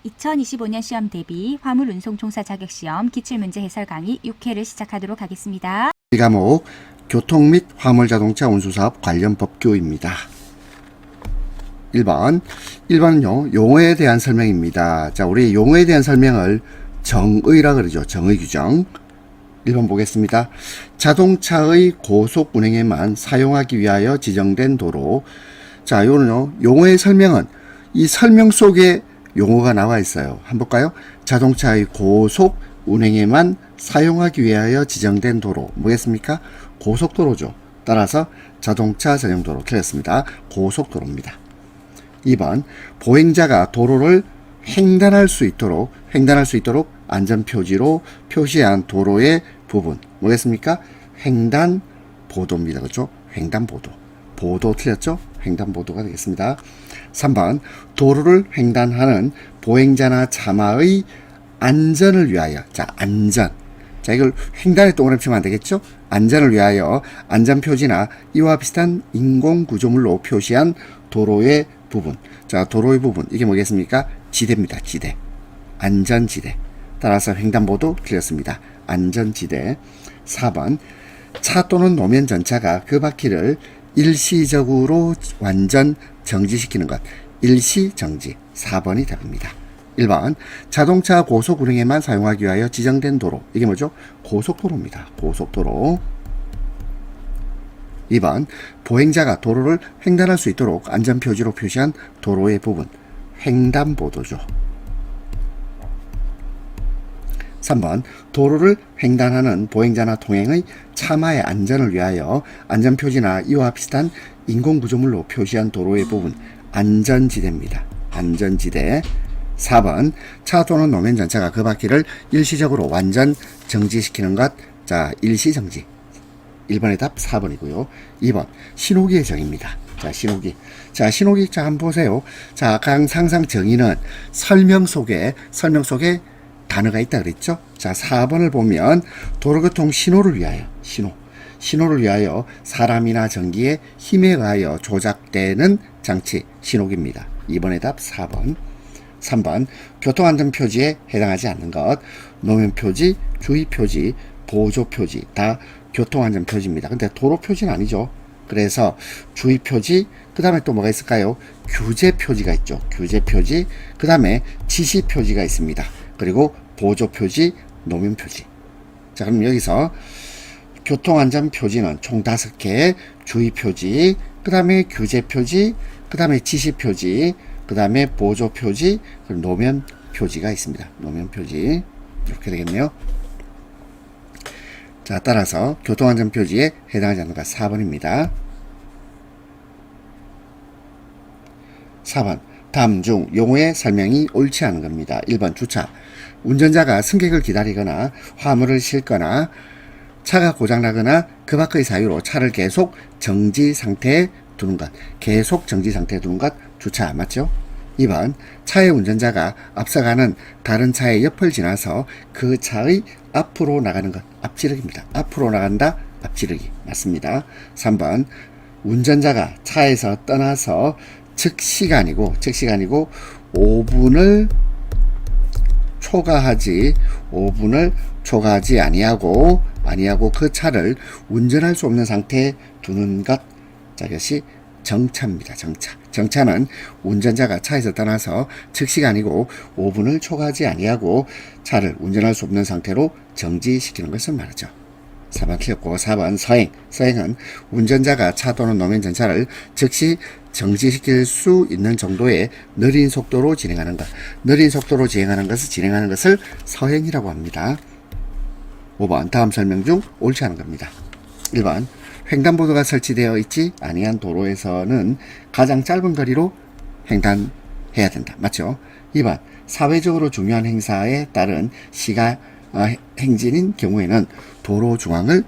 2025년 시험 대비 화물운송종사 자격시험 기출문제 해설 강의 6회를 시작하도록 하겠습니다. 이 과목 교통 및 화물자동차 운수사업 관련 법규입니다. 1번은요 용어에 대한 설명입니다. 자, 우리 용어에 대한 설명을 정의라 그러죠. 정의 규정. 1번 보겠습니다. 자동차의 고속 운행에만 사용하기 위하여 지정된 도로. 자, 요는요 용어의 설명은 이 설명 속에 용어가 나와 있어요. 한번 볼까요? 자동차의 고속 운행에만 사용하기 위하여 지정된 도로. 뭐겠습니까? 고속도로죠. 따라서 자동차 전용도로 틀렸습니다. 고속도로입니다. 2번 보행자가 도로를 횡단할 수 있도록 안전표지로 표시한 도로의 부분. 뭐겠습니까? 횡단보도입니다. 그렇죠? 횡단보도. 보도 틀렸죠? 횡단보도가 되겠습니다. 3번 도로를 횡단하는 보행자나 차마의 안전을 위하여. 자, 안전. 자, 이걸 횡단에 동그라미 치면 안 되겠죠? 안전을 위하여 안전표지나 이와 비슷한 인공구조물로 표시한 도로의 부분. 자, 도로의 부분. 이게 뭐겠습니까? 지대입니다. 지대. 안전지대. 따라서 횡단보도 틀렸습니다. 안전지대. 4번 차 또는 노면 전차가 그 바퀴를 일시적으로 완전 정지시키는 것. 일시정지. 4번이 답입니다. 1번 자동차 고속 운행에만 사용하기 위하여 지정된 도로. 이게 뭐죠? 고속도로입니다. 고속도로. 2번 보행자가 도로를 횡단할 수 있도록 안전표지로 표시한 도로의 부분. 횡단보도죠. 3번 도로를 횡단하는 보행자나 통행의 차마의 안전을 위하여 안전표지나 이와 비슷한 인공구조물로 표시한 도로의 부분. 안전지대입니다. 안전지대. 4번 차 또는 노면 전차가 그 바퀴를 일시적으로 완전 정지시키는 것. 자, 일시정지. 1번의 답 4번이고요. 2번 신호기의 정의입니다. 자, 신호기. 자, 신호기. 자, 한번 보세요. 자, 항상 정의는 설명 속에 단어가 있다 그랬죠? 자, 4번을 보면 도로교통 신호를 위하여. 신호를 위하여 사람이나 전기의 힘에 의하여 조작되는 장치. 신호기입니다. 2번의 답 4번. 3번 교통안전표지에 해당하지 않는 것. 노면표지, 주의표지, 보조표지 다 교통안전표지입니다. 근데 도로표지는 아니죠. 그래서 주의표지, 그 다음에 또 뭐가 있을까요? 규제표지가 있죠. 규제표지, 그 다음에 지시표지가 있습니다. 그리고 보조표지, 노면표지. 자, 그럼 여기서 교통안전표지는 총 5개, 주의표지, 그 다음에 규제표지, 그 다음에 지시표지, 그 다음에 보조표지, 그리고 노면표지가 있습니다. 노면표지. 이렇게 되겠네요. 자, 따라서 교통안전표지에 해당하지 않는 것 4번입니다. 4번 다음 중 용어의 설명이 옳지 않은 겁니다. 1번 주차. 운전자가 승객을 기다리거나 화물을 싣거나 차가 고장나거나 그 밖의 사유로 차를 계속 정지 상태에 두는 것. 계속 정지 상태에 두는 것. 주차. 맞죠? 2번 차의 운전자가 앞서가는 다른 차의 옆을 지나서 그 차의 앞으로 나가는 것. 앞지르기입니다. 앞으로 나간다. 앞지르기. 맞습니다. 3번 운전자가 차에서 떠나서 즉시가 아니고 5분을 초과하지 아니하고 그 차를 운전할 수 없는 상태에 두는 것. 자, 이것이 정차입니다. 정차는 운전자가 차에서 떠나서 즉시가 아니고 5분을 초과하지 아니하고 차를 운전할 수 없는 상태로 정지시키는 것을 말하죠. 4번 틀렸고 4번 서행은 운전자가 차 또는 노면 전차를 즉시 정지시킬 수 있는 정도의 느린 속도로 진행하는 것. 느린 속도로 진행하는 것을 서행이라고 합니다. 5번 다음 설명 중 옳지 않은 겁니다. 1번 횡단보도가 설치되어 있지 아니한 도로에서는 가장 짧은 거리로 횡단해야 된다. 맞죠? 2번 사회적으로 중요한 행사에 따른 시가 행진인 경우에는 도로 중앙을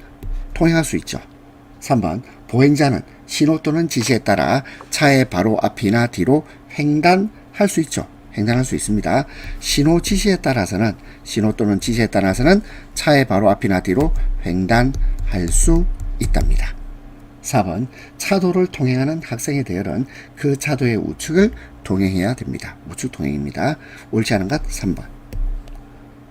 통행할 수 있죠. 3번 보행자는 신호 또는 지시에 따라 차의 바로 앞이나 뒤로 횡단할 수 있죠. 횡단할 수 있습니다. 신호 또는 지시에 따라서는 차의 바로 앞이나 뒤로 횡단할 수 있답니다. 4번 차도를 통행하는 학생의 대열은 그 차도의 우측을 동행해야 됩니다. 우측 동행입니다. 옳지 않은 것 3번.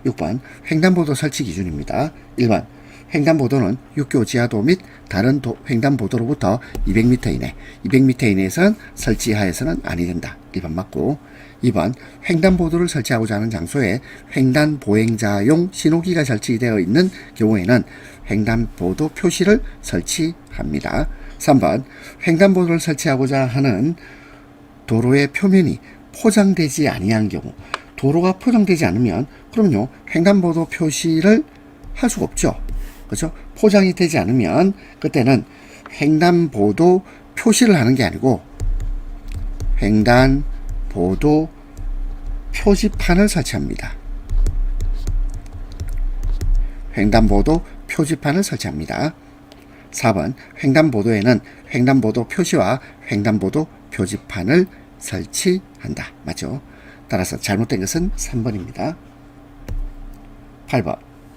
6번 횡단보도 설치 기준입니다. 1번 횡단보도는 육교 지하도 및 다른 횡단보도로부터 200m 이내, 200m 이내에서는 설치하여서는 아니 된다. 1번 맞고 2번 횡단보도를 설치하고자 하는 장소에 횡단보행자용 신호기가 설치되어 있는 경우에는 횡단보도 표시를 설치합니다. 3번 횡단보도를 설치하고자 하는 도로의 표면이 포장되지 아니한 경우, 도로가 포장되지 않으면 그럼요 횡단보도 표시를 할 수가 없죠. 그렇죠? 포장이 되지 않으면 그때는 횡단보도 표시를 하는 게 아니고 횡단보도 표지판을 설치합니다. 횡단보도 표지판을 설치합니다. 4번 횡단보도에는 횡단보도 표시와 횡단보도 표지판을 설치한다. 맞죠? 따라서 잘못된 것은 3번입니다.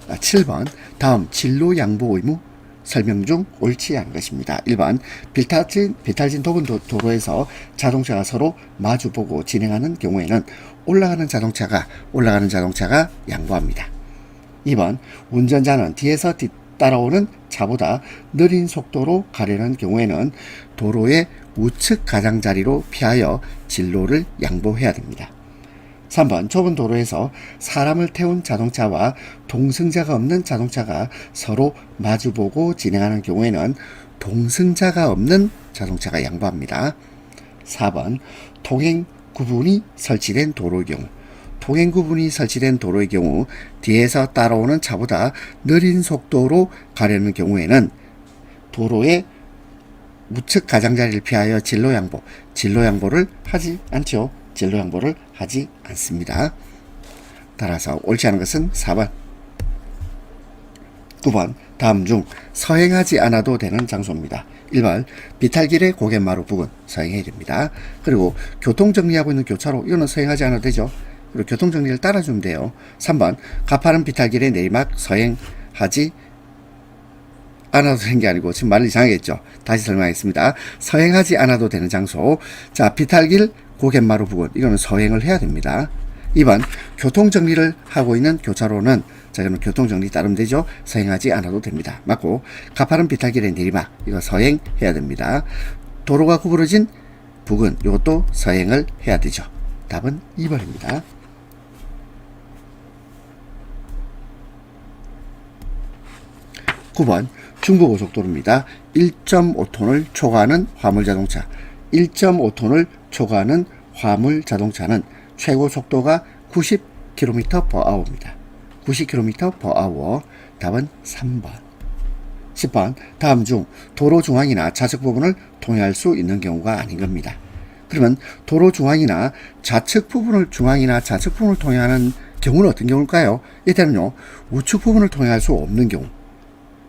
7번 다음 진로 양보 의무 설명 중 옳지 않은 것입니다. 1번 비탈진 좁은 도로에서 자동차가 서로 마주보고 진행하는 경우에는 올라가는 자동차가 양보합니다. 2번 운전자는 뒤에서 뒤따라오는 차보다 느린 속도로 가려는 경우에는 도로의 우측 가장자리로 피하여 진로를 양보해야 됩니다. 3번 좁은 도로에서 사람을 태운 자동차와 동승자가 없는 자동차가 서로 마주보고 진행하는 경우에는 동승자가 없는 자동차가 양보합니다. 4번 통행 구분이 설치된 도로의 경우 뒤에서 따라오는 차보다 느린 속도로 가려는 경우에는 도로의 우측 가장자리를 피하여 진로 양보를 하지 않죠. 진로 양보를 하지 않습니다. 따라서 옳지 않은 것은 4번. 9번 다음 중 서행하지 않아도 되는 장소입니다. 1번 비탈길의 고갯마루 부근 서행해야 됩니다. 그리고 교통정리하고 있는 교차로 이거는 서행하지 않아도 되죠. 그리고 교통정리를 따라주면 돼요. 3번 가파른 비탈길의 내리막 서행하지 않아도 되는 게 아니고 지금 말을 이상하게 했죠. 다시 설명하겠습니다. 서행하지 않아도 되는 장소. 자, 비탈길 고갯마루 부근 이거는 서행을 해야 됩니다. 2번 교통정리를 하고 있는 교차로는 자 이거는 교통정리 따르면 되죠. 서행하지 않아도 됩니다. 맞고 가파른 비탈길의 내리막 이거 서행해야 됩니다. 도로가 구부러진 부근 이것도 서행을 해야 되죠. 답은 2번입니다. 9번 중부고속도로입니다. 1.5톤을 초과하는 화물자동차 1.5톤을 초과하는 화물자동차는 최고 속도가 90km/h입니다. 90km/h. 답은 3번. 10번 다음 중 도로 중앙이나 좌측 부분을 통행할 수 있는 경우가 아닌 겁니다. 그러면 도로 중앙이나 좌측 부분을 통행하는 경우는 어떤 경우일까요? 이때는요 우측 부분을 통행할 수 없는 경우,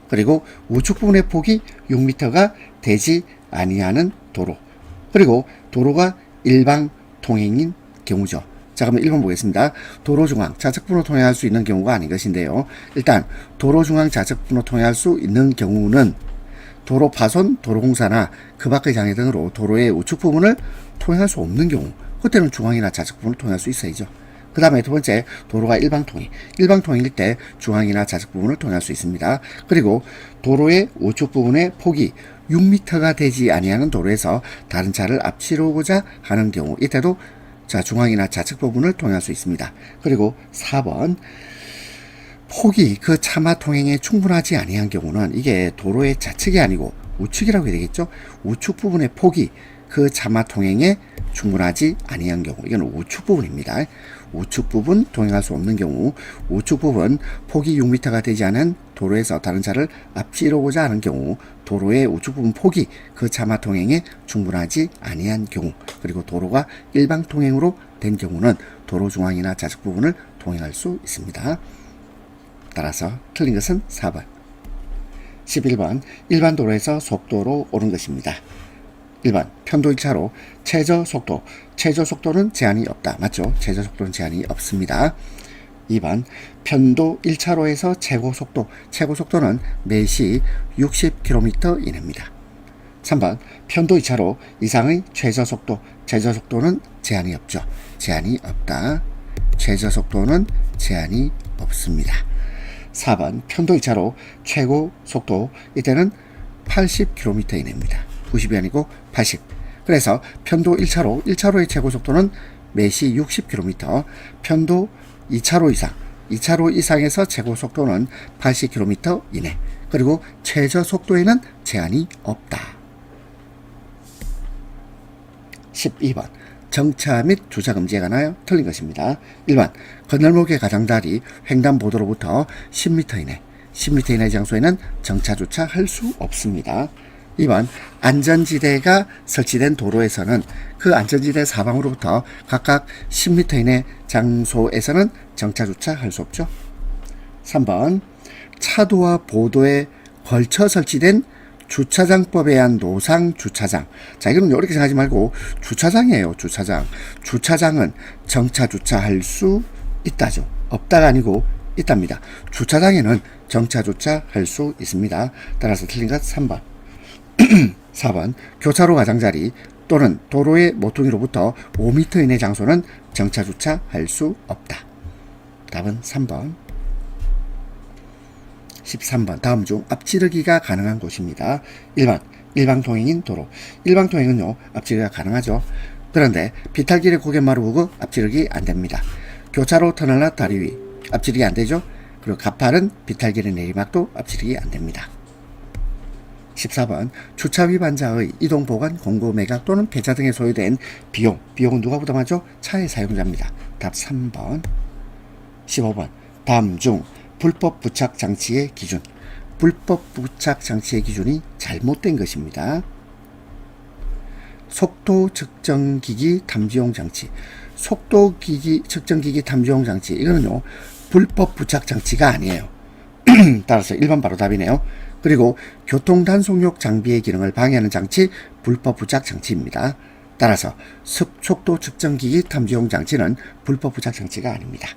그리고 우측 부분의 폭이 6m가 되지 아니하는 도로, 그리고 도로가 일방 통행인 경우죠. 자, 그러면 1번 보겠습니다. 도로 중앙 좌측 부분으로 통행할 수 있는 경우가 아닌 것인데요. 일단 도로 중앙 좌측 부분으로 통행할 수 있는 경우는 도로 파손, 도로공사나 그 밖의 장애 등으로 도로의 우측 부분을 통행할 수 없는 경우, 그때는 중앙이나 좌측 부분을 통행할 수 있어야죠. 그 다음에 두 번째, 도로가 일방통행일 때 중앙이나 좌측 부분을 통행할 수 있습니다. 그리고 도로의 우측 부분의 폭이 6m가 되지 아니하는 도로에서 다른 차를 앞지르고자 하는 경우, 이때도 자 중앙이나 좌측 부분을 통행할 수 있습니다. 그리고 4번 폭이 그 차마 통행에 충분하지 아니한 경우는 이게 도로의 좌측이 아니고 우측이라고 해야 되겠죠. 우측 부분의 폭이 그 차마 통행에 충분하지 아니한 경우, 이건 우측 부분입니다. 우측 부분 통행할 수 없는 경우, 우측 부분 폭이 6m가 되지 않은 도로에서 다른 차를 앞지르고자 하는 경우, 도로의 우측 부분 폭이 그 차마 통행에 충분하지 아니한 경우, 그리고 도로가 일방 통행으로 된 경우는 도로 중앙이나 좌측 부분을 통행할 수 있습니다. 따라서 틀린 것은 4번. 11번 일반 도로에서 속도로 오른 것입니다. 1번 편도 1차로 최저 속도는 제한이 없다. 맞죠? 최저 속도는 제한이 없습니다. 2번 편도 1차로에서 최고 속도는 매시 60km 이내입니다. 3번 편도 2차로 이상의 최저속도, 최저속도는 제한이 없죠. 제한이 없다. 최저속도는 제한이 없습니다. 4번 편도 2차로 최고 속도, 이때는 80km 이내입니다. 90이 아니고 80. 그래서 편도 1차로, 1차로의 최고 속도는 매시 60km, 편도 2차로 이상, 2차로 이상에서 최고 속도는 80km 이내, 그리고 최저 속도에는 제한이 없다. 12번 정차 및 주차 금지에 관하여 틀린 것입니다. 1번 건널목의 가장자리 횡단보도로부터 10m 이내, 10m 이내 장소에는 정차 주차 할 수 없습니다. 2번 안전지대가 설치된 도로에서는 그 안전지대 사방으로부터 각각 10m 이내 장소에서는 정차 주차 할 수 없죠. 3번 차도와 보도에 걸쳐 설치된 주차장법에 의한 노상 주차장. 자, 이거는 이렇게 생각하지 말고 주차장이에요. 주차장. 주차장은 정차 주차할 수 있다죠. 없다가 아니고 있답니다. 주차장에는 정차 주차할 수 있습니다. 따라서 틀린 것 3번. 4번 교차로 가장자리 또는 도로의 모퉁이로부터 5m 이내 장소는 정차 주차할 수 없다. 답은 3번. 13번 다음 중 앞지르기가 가능한 곳입니다. 1번 일방통행인 도로. 일방통행은요 앞지르기가 가능하죠. 그런데 비탈길의 고갯마루 구간 앞지르기 안됩니다. 교차로 터널나 다리 위 앞지르기 안되죠. 그리고 가파른 비탈길의 내리막도 앞지르기 안됩니다. 14번 주차 위반자의 이동 보관 공고 매각 또는 폐차 등에 소요된 비용은 누가 부담하죠? 차의 사용자입니다. 답 3번. 15번 다음 중 불법 부착 장치의 기준. 불법 부착 장치의 기준이 잘못된 것입니다. 속도 측정기기 탐지용 장치. 속도 기기 측정기기 탐지용 장치. 이거는요 불법 부착 장치가 아니에요. 따라서 1번 바로 답이네요. 그리고 교통단속용 장비의 기능을 방해하는 장치 불법 부착 장치입니다. 따라서 속도 측정기기 탐지용 장치는 불법 부착 장치가 아닙니다.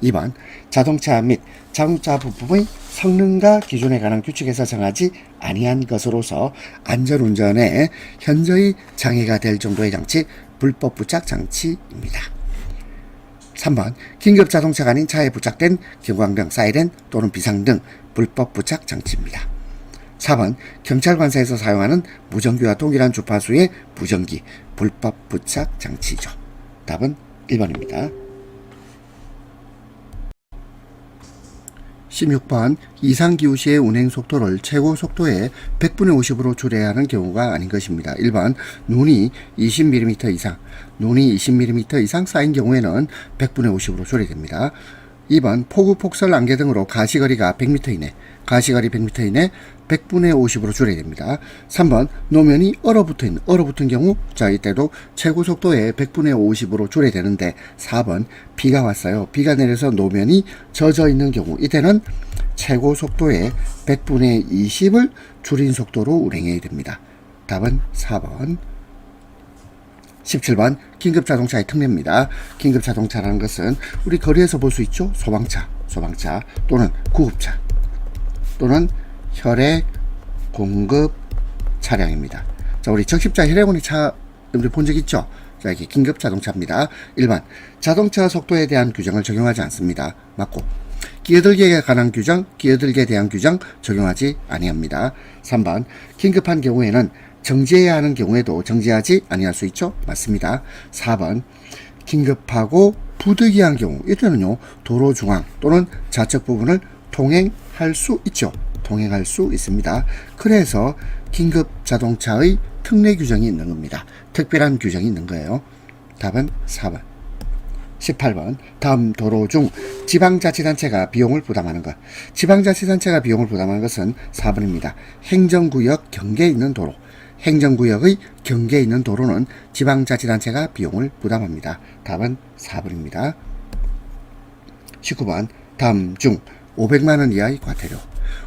2번 자동차 및 자동차 부품의 성능과 기준에 관한 규칙에서 정하지 아니한 것으로서 안전운전에 현저히 장애가 될 정도의 장치 불법 부착 장치입니다. 3번 긴급 자동차가 아닌 차에 부착된 경광등, 사이렌 또는 비상등 불법 부착 장치입니다. 4번 경찰관사에서 사용하는 무전기와 동일한 주파수의 무전기 불법 부착 장치죠. 답은 1번입니다. 16번 이상기후 시의 운행 속도를 최고 속도의 100분의 50으로 줄여야 하는 경우가 아닌 것입니다. 1번 눈이 20mm 이상, 눈이 20mm 이상 쌓인 경우에는 100분의 50으로 줄여야 됩니다. 2번 폭우, 폭설, 안개 등으로 가시거리가 100m 이내, 가시거리 100m 이내 100분의 50으로 줄여야 됩니다. 3번 노면이 얼어붙은 경우, 자 이때도 최고 속도의 100분의 50으로 줄여야 되는데 4번 비가 왔어요. 비가 내려서 노면이 젖어 있는 경우, 이때는 최고 속도의 100분의 20을 줄인 속도로 운행해야 됩니다. 답은 4번. 17번 긴급자동차의 특례입니다. 긴급자동차라는 것은 우리 거리에서 볼 수 있죠. 소방차 또는 구급차 또는 혈액 공급 차량입니다. 자, 우리 적십자 혈액원의 차 여러분들 본 적 있죠? 자, 이게 긴급자동차입니다. 1번 자동차 속도에 대한 규정을 적용하지 않습니다. 맞고, 끼어들기에 관한 규정, 끼어들기에 대한 규정 적용하지 아니합니다. 3번 긴급한 경우에는 정지해야 하는 경우에도 정지하지 아니할 수 있죠? 맞습니다. 4번 긴급하고 부득이한 경우, 이때는요 도로 중앙 또는 좌측 부분을 통행할 수 있죠. 통행할 수 있습니다. 그래서 긴급 자동차의 특례 규정이 있는 겁니다. 특별한 규정이 있는 거예요. 답은 4번. 18번 다음 도로 중 지방자치단체가 비용을 부담하는 것. 지방자치단체가 비용을 부담하는 것은 4번입니다. 행정구역 경계에 있는 도로. 행정구역의 경계에 있는 도로는 지방자치단체가 비용을 부담합니다. 답은 4번입니다. 19번 다음 중 500만원 이하의 과태료.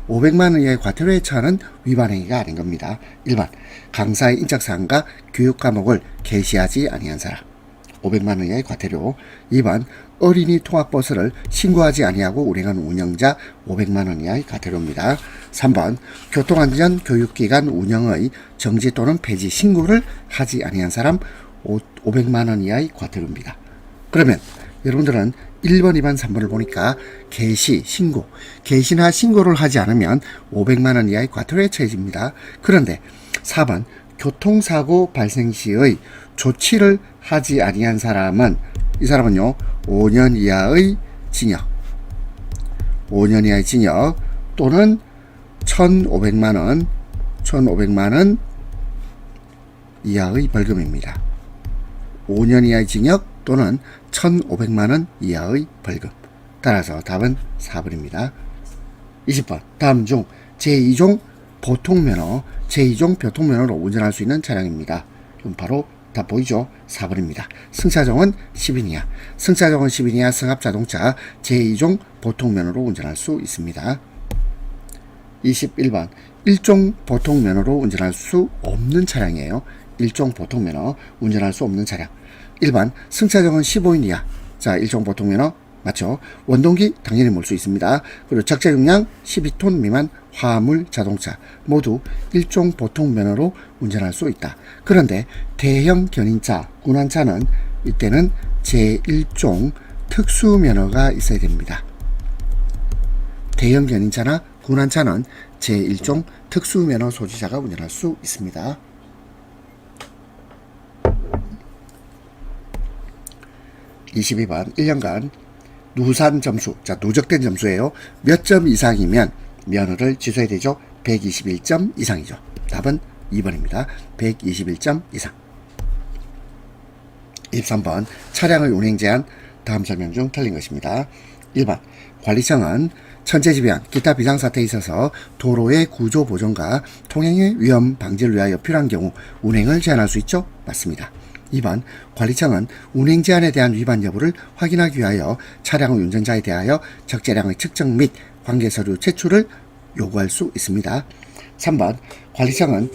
500만원 이하의 과태료에 처하는 위반행위가 아닌 겁니다. 1번 강사의 인적사항과 교육과목을 게시하지 아니한 사람. 500만 원 이하의 과태료. 2번 어린이 통학버스를 신고하지 아니하고 운행한 운영자 500만 원 이하의 과태료입니다. 3번 교통안전 교육기관 운영의 정지 또는 폐지 신고를 하지 아니한 사람 500만 원 이하의 과태료입니다. 그러면 여러분들은 1번, 2번, 3번을 보니까 개시, 신고, 개시나 신고를 하지 않으면 500만 원 이하의 과태료에 처해집니다. 그런데 4번 교통사고 발생 시의 조치를 하지 아니한 사람은 이 사람은요 5년 이하의 징역 5년 이하의 징역 또는 1,500만 원 이하의 벌금입니다. 5년 이하의 징역 또는 1,500만 원 이하의 벌금. 따라서 답은 4번입니다. 20번 다음 중 제2종 보통면허 제2종 교통면허로 운전할 수 있는 차량입니다. 그럼 바로 답 보이죠? 4번입니다. 승차정은 10인 이하, 승차정은 10인 이하 승합자동차 제2종 보통면허로 운전할 수 있습니다. 21번 1종 보통면허로 운전할 수 없는 차량이에요. 1종 보통면허 운전할 수 없는 차량. 1번 승차정은 15인 이하. 자, 1종 보통면허 맞죠? 원동기 당연히 몰 수 있습니다. 그리고 적재용량 12톤 미만 화물 자동차 모두 1종 보통면허로 운전할 수 있다. 그런데 대형 견인차, 군환차는 이때는 제1종 특수면허가 있어야 됩니다. 대형 견인차나 군환차는 제1종 특수면허 소지자가 운전할 수 있습니다. 22번 1년간 누산 점수, 자 누적된 점수예요. 몇 점 이상이면 면허를 취소해야 되죠. 121점 이상이죠. 답은 2번입니다. 121점 이상. 23번 차량의 운행 제한 다음 설명 중 틀린 것입니다. 1번 관리청은 천재지변, 기타 비상사태에 있어서 도로의 구조 보존과 통행의 위험 방지를 위하여 필요한 경우 운행을 제한할 수 있죠. 맞습니다. 2번 관리청은 운행 제한에 대한 위반 여부를 확인하기 위하여 차량의 운전자에 대하여 적재량의 측정 및 관계서류 제출을 요구할 수 있습니다. 3번 관리청은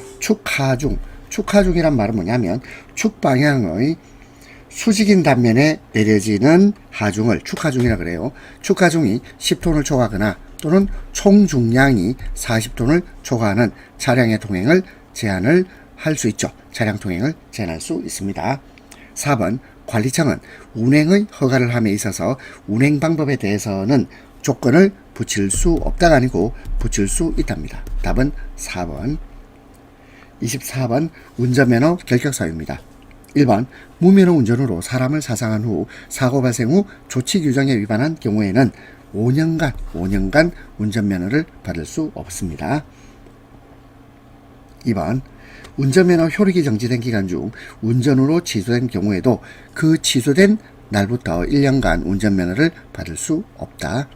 축하중이란 말은 뭐냐면 축방향의 수직인 단면에 내려지는 하중을 축하중이라 그래요. 축하중이 10톤을 초과하거나 또는 총 중량이 40톤을 초과하는 차량의 통행을 제한을 할 수 있죠. 차량 통행을 제한할 수 있습니다. 4번 관리청은 운행의 허가를 함에 있어서 운행 방법에 대해서는 조건을 붙일 수 없다가 아니고 붙일 수 있답니다. 답은 4번. 24번 운전면허 결격사유입니다. 1번 무면허 운전으로 사람을 사상한 후 사고 발생 후 조치 규정에 위반한 경우에는 5년간 운전면허를 받을 수 없습니다. 2번 운전면허 효력이 정지된 기간 중 운전으로 취소된 경우에도 그 취소된 날부터 1년간 운전면허를 받을 수 없다.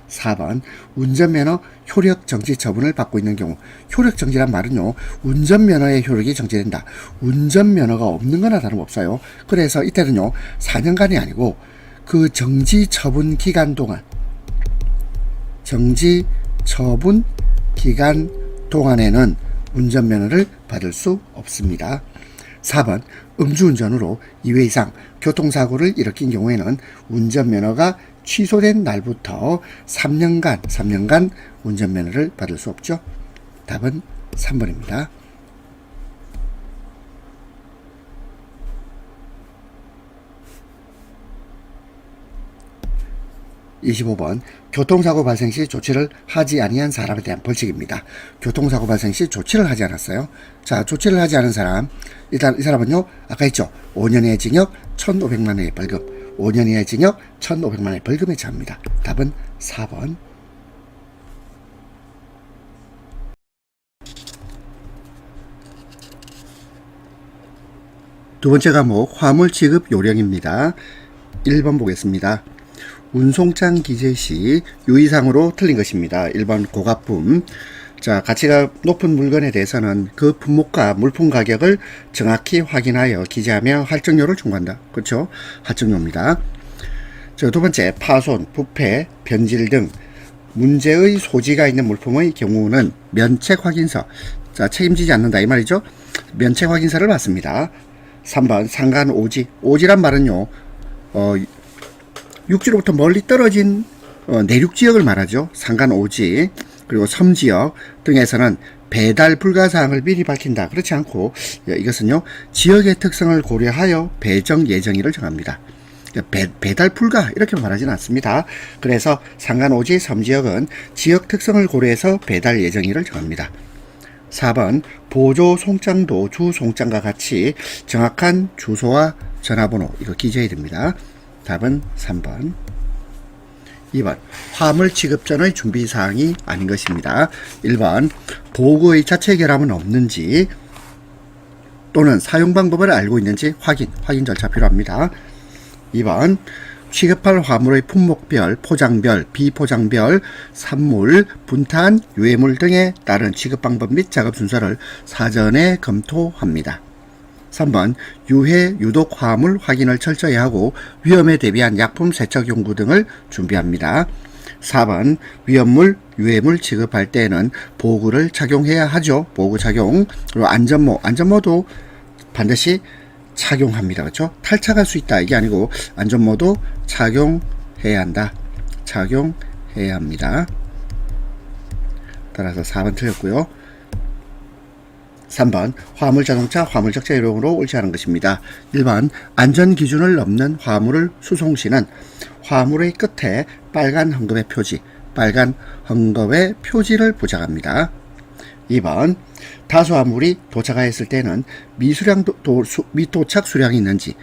4번 운전면허 효력 정지 처분을 받고 있는 경우 효력 정지란 말은요 운전면허의 효력이 정지된다. 운전면허가 없는 거나 다름없어요. 그래서 이때는요 4년간이 아니고 그 정지 처분 기간 동안에는 운전면허를 받을 수 없습니다. 4번 음주운전으로 2회 이상 교통사고를 일으킨 경우에는 운전면허가 취소된 날부터 3년간 운전면허를 받을 수 없죠. 답은 3번입니다. 25번 교통사고 발생 시 조치를 하지 아니한 사람에 대한 벌칙입니다. 교통사고 발생 시 조치를 하지 않았어요. 자, 조치를 하지 않은 사람 일단 이 사람은요 아까 했죠. 5년 이하의 징역 1,500만 원의 벌금 5년 이하의 징역 1,500만 원의 벌금에 처합니다. 답은 4번. 두 번째 과목 화물 취급 요령입니다. 1번 보겠습니다. 운송장 기재 시 유의사항으로 틀린 것입니다. 1번 고가품. 자, 가치가 높은 물건에 대해서는 그 품목과 물품 가격을 정확히 확인하여 기재하며 할증료를 청구한다. 그렇죠? 할증료입니다. 자, 두 번째 파손, 부패, 변질 등 문제의 소지가 있는 물품의 경우는 면책 확인서. 자, 책임지지 않는다 이 말이죠. 면책 확인서를 받습니다. 3번 상간오지. 오지란 말은요, 육지로부터 멀리 떨어진 내륙 지역을 말하죠. 상간오지. 그리고 섬지역 등에서는 배달 불가 사항을 미리 밝힌다. 그렇지 않고 이것은요, 지역의 특성을 고려하여 배정 예정일을 정합니다. 배달 불가 이렇게 말하지는 않습니다. 그래서 상간오지 섬지역은 지역 특성을 고려해서 배달 예정일을 정합니다. 4번 보조 송장도 주 송장과 같이 정확한 주소와 전화번호 이거 기재해야 됩니다. 답은 3번. 2번 화물 취급 전의 준비사항이 아닌 것입니다. 1번 보고의 자체 결함은 없는지 또는 사용 방법을 알고 있는지 확인 절차 필요합니다. 2번 취급할 화물의 품목별, 포장별, 비포장별, 산물, 분탄, 유해물 등에 따른 취급 방법 및 작업 순서를 사전에 검토합니다. 3번 유해, 유독 화물 확인을 철저히 하고 위험에 대비한 약품 세척 용구 등을 준비합니다. 4번 위험물, 유해물 취급할 때에는 보호구를 착용해야 하죠. 보호구 착용. 그리고 안전모도 반드시 착용합니다. 그렇죠? 탈착할 수 있다 이게 아니고 안전모도 착용해야 한다. 착용해야 합니다. 따라서 4번 틀렸고요. 3번 화물 자동차 화물 적재용으로 옳지 않은 것입니다. 1번 안전기준을 넘는 화물을 수송 시는 화물의 끝에 빨간 헝겊의 표지를 부착합니다. 2번 다수 화물이 도착하였을 때는 미도착 수량이 있는지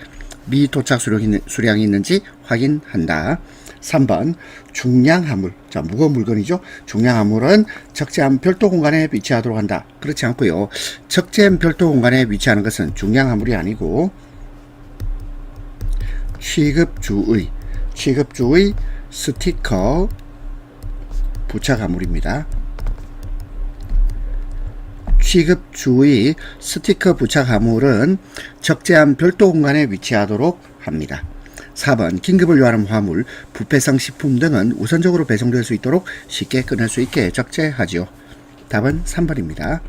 확인한다. 3번 중량 화물, 자 무거운 물건이죠. 중량 화물은 적재한 별도 공간에 위치하도록 한다. 그렇지 않고요. 적재한 별도 공간에 위치하는 것은 중량 화물이 아니고 취급주의 스티커 부착 화물입니다. 취급주의 스티커 부착 화물은 적재한 별도 공간에 위치하도록 합니다. 4번 긴급을 요하는 화물, 부패성 식품 등은 우선적으로 배송될 수 있도록 쉽게 끊을 수 있게 적재하지요. 답은 3번입니다.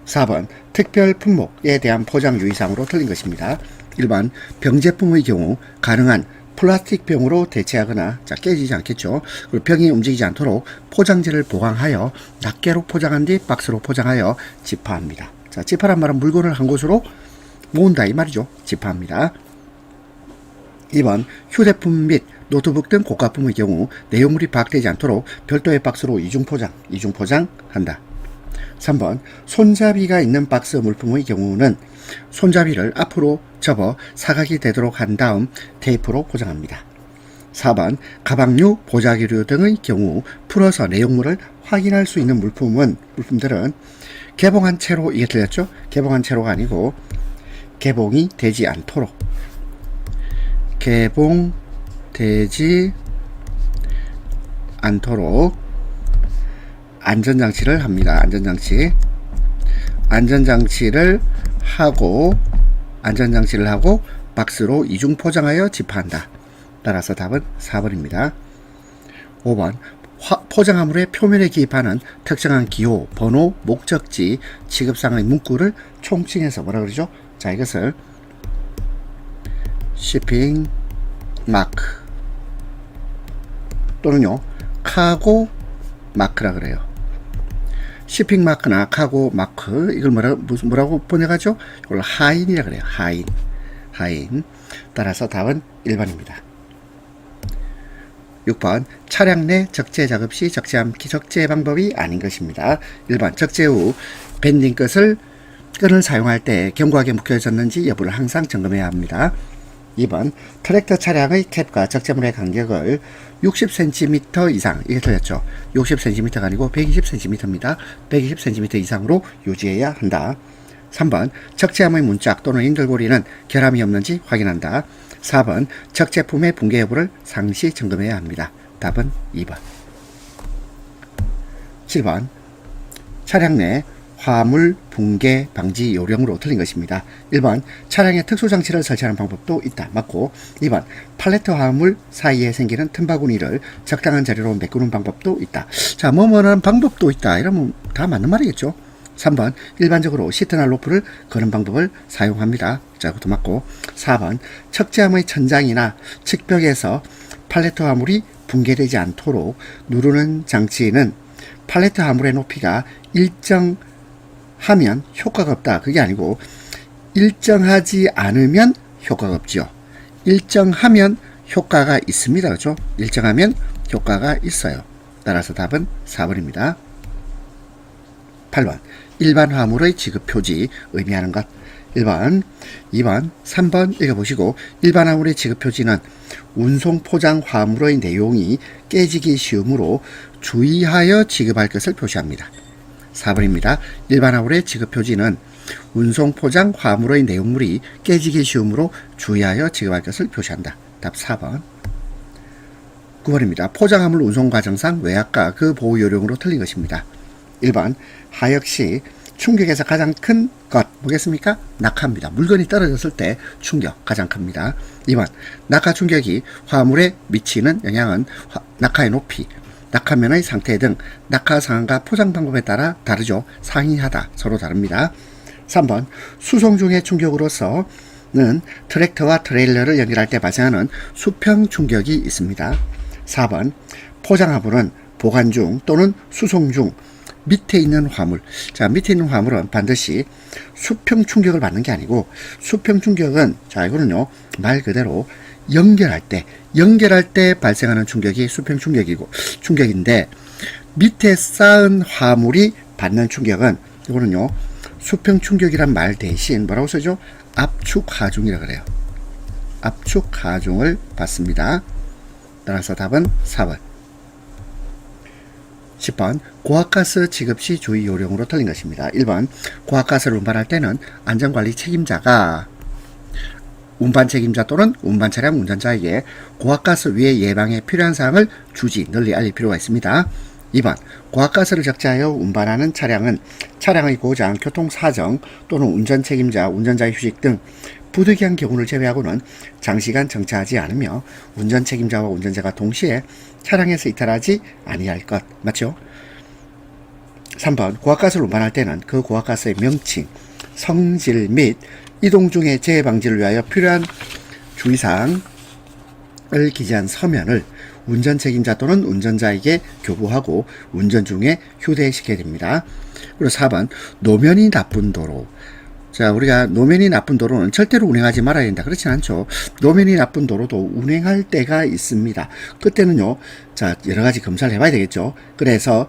4번 특별 품목에 대한 포장 유의사항으로 틀린 것입니다. 1번 병제품의 경우 가능한 플라스틱 병으로 대체하거나 깨지지 않겠죠. 그리고 병이 움직이지 않도록 포장재를 보강하여 낱개로 포장한 뒤 박스로 포장하여 지파합니다. 자, 지파란 말은 물건을 한 곳으로 모은다 이 말이죠. 지파합니다. 2번 휴대폰 및 노트북 등 고가품의 경우 내용물이 파악되지 않도록 별도의 박스로 이중포장한다. 3번 손잡이가 있는 박스 물품의 경우는 손잡이를 앞으로 접어 사각이 되도록 한 다음 테이프로 포장합니다. 4번 가방류, 보자기류 등의 경우 풀어서 내용물을 확인할 수 있는 물품들은 개봉한 채로, 이게 틀렸죠? 개봉한 채로가 아니고 개봉이 되지 않도록 안전장치를 합니다. 안전장치를 하고 박스로 이중 포장하여 지파한다. 따라서 답은 4번입니다. 5번 포장화물의 표면에 기입하는 특정한 기호, 번호, 목적지, 취급상의 문구를 총칭해서 뭐라 그러죠? 자, 이것을 shipping 마크 또는요 카고 마크라 그래요. shipping 마크나 카고 마크 이걸 뭐라고 번역하죠? 이걸 하인이라 그래요. 하인. 따라서 답은 1번입니다. 6번 차량 내 적재 작업 시 적재 방법이 아닌 것입니다. 1번 적재 후 밴딩 끈을 사용할 때 견고하게 묶여졌는지 여부를 항상 점검해야 합니다. 2번 트랙터 차량의 캡과 적재물의 간격을 60cm 이상, 이게 틀렸죠. 60cm가 아니고 120cm입니다. 120cm 이상으로 유지해야 한다. 3번 적재함의 문짝 또는 인들고리는 결함이 없는지 확인한다. 4번 적재품의 붕괴 여부를 상시 점검해야 합니다. 답은 2번. 7번 차량 내 화물 붕괴 방지 요령으로 틀린 것입니다. 1번 차량에 특수장치를 설치하는 방법도 있다. 맞고 2번 팔레트 화물 사이에 생기는 틈바구니를 적당한 자리로 메꾸는 방법도 있다. 자, 뭐뭐는 방법도 있다. 이러면 다 맞는 말이겠죠. 3번 일반적으로 시트나 로프를 거는 방법을 사용합니다. 자, 그것도 맞고. 4번 척지함의 천장이나 측벽에서 팔레트 화물이 붕괴되지 않도록 누르는 장치는 팔레트 화물의 높이가 일정하면 효과가 없다. 그게 아니고 일정하지 않으면 효과가 없죠. 일정하면 효과가 있습니다. 그렇죠? 일정하면 효과가 있어요. 따라서 답은 4번입니다. 8번 일반 화물의 지급 표지 의미하는 것. 1번, 2번, 3번 읽어보시고 일반 화물의 지급 표지는 운송 포장 화물의 내용이 깨지기 쉬우므로 주의하여 지급할 것을 표시합니다. 4번입니다. 일반 화물의 지급 표지는 운송 포장 화물의 내용물이 깨지기 쉬우므로 주의하여 지급할 것을 표시한다. 답 4번. 9번입니다. 포장화물 운송 과정상 외압과 그 보호 요령으로 틀린 것입니다. 1번 하역 시 충격에서 가장 큰 것 뭐겠습니까? 낙하입니다. 물건이 떨어졌을 때 충격 가장 큽니다. 2번 낙하 충격이 화물에 미치는 영향은 낙하의 높이, 낙하면의 상태 등 낙하 상황과 포장 방법에 따라 다르죠. 상이하다, 서로 다릅니다. 3번 수송 중의 충격으로서는 트랙터와 트레일러를 연결할 때 발생하는 수평 충격이 있습니다. 4번 포장화물은 보관 중 또는 수송 중 밑에 있는 화물, 자 밑에 있는 화물은 반드시 수평 충격을 받는 게 아니고 수평 충격은 자 이거는요 말 그대로 연결할 때 발생하는 충격이 수평 충격인데 밑에 쌓은 화물이 받는 충격은 이거는요 수평 충격이란 말 대신 뭐라고 쓰죠? 압축 하중이라 그래요. 압축 하중을 받습니다. 따라서 답은 4번. 10번 고압가스 지급 시 주의 요령으로 틀린 것입니다. 1번 고압가스를 운반할 때는 안전관리 책임자가 운반 책임자 또는 운반 차량 운전자에게 고압가스 위해 예방에 필요한 사항을 주지 널리 알릴 필요가 있습니다. 2번 고압가스를 적재하여 운반하는 차량은 차량의 고장, 교통사정 또는 운전 책임자, 운전자의 휴식 등 부득이한 경우를 제외하고는 장시간 정차하지 않으며 운전 책임자와 운전자가 동시에 차량에서 이탈하지 아니할 것. 맞죠? 3번 고압가스를 운반할 때는 그 고압가스의 명칭, 성질 및 이동 중의 재해 방지를 위하여 필요한 주의사항을 기재한 서면을 운전 책임자 또는 운전자에게 교부하고 운전 중에 휴대시켜야 됩니다. 그리고 4번 노면이 나쁜 도로. 자, 우리가 노면이 나쁜 도로는 절대로 운행하지 말아야 된다. 그렇진 않죠. 노면이 나쁜 도로도 운행할 때가 있습니다. 그때는요, 자, 여러 가지 검사를 해봐야 되겠죠. 그래서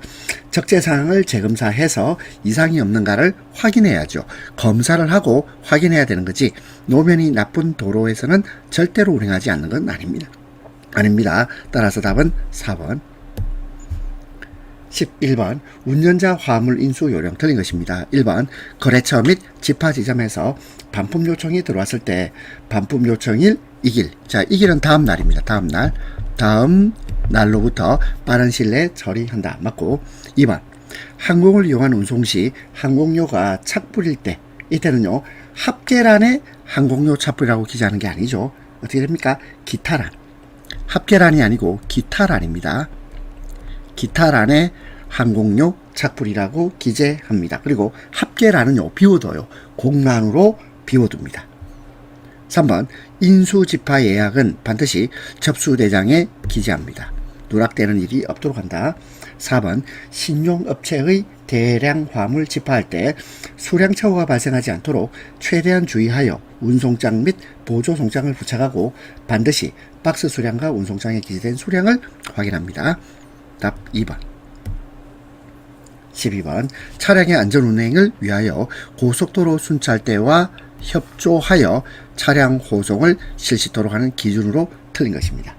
적재사항을 재검사해서 이상이 없는가를 확인해야죠. 검사를 하고 확인해야 되는 거지, 노면이 나쁜 도로에서는 절대로 운행하지 않는 건 아닙니다. 따라서 답은 4번. 11번 운전자 화물 인수 요령 틀린 것입니다. 1번 거래처 및 집화 지점에서 반품 요청이 들어왔을 때 반품 요청일 이길, 자 이길은 다음 날입니다. 다음 날로부터 빠른 시일 내에 처리한다. 맞고. 2번 항공을 이용한 운송 시 항공료가 착불일 때, 이때는요 합계란에 항공료 착불이라고 기재하는 게 아니죠. 어떻게 됩니까? 기타란, 합계란이 아니고 기타란입니다. 기타란에 항공료 착불이라고 기재합니다. 그리고 합계란은요 비워둬요. 공란으로 비워둡니다. 3번 인수집화 예약은 반드시 접수대장에 기재합니다. 누락되는 일이 없도록 한다. 4번 신용업체의 대량 화물 집화할 때 수량 착오가 발생하지 않도록 최대한 주의하여 운송장 및 보조송장을 부착하고 반드시 박스 수량과 운송장에 기재된 수량을 확인합니다. 답 2번. 12번 차량의 안전운행을 위하여 고속도로 순찰대와 협조하여 차량 호송을 실시토록 하는 기준으로 틀린 것입니다.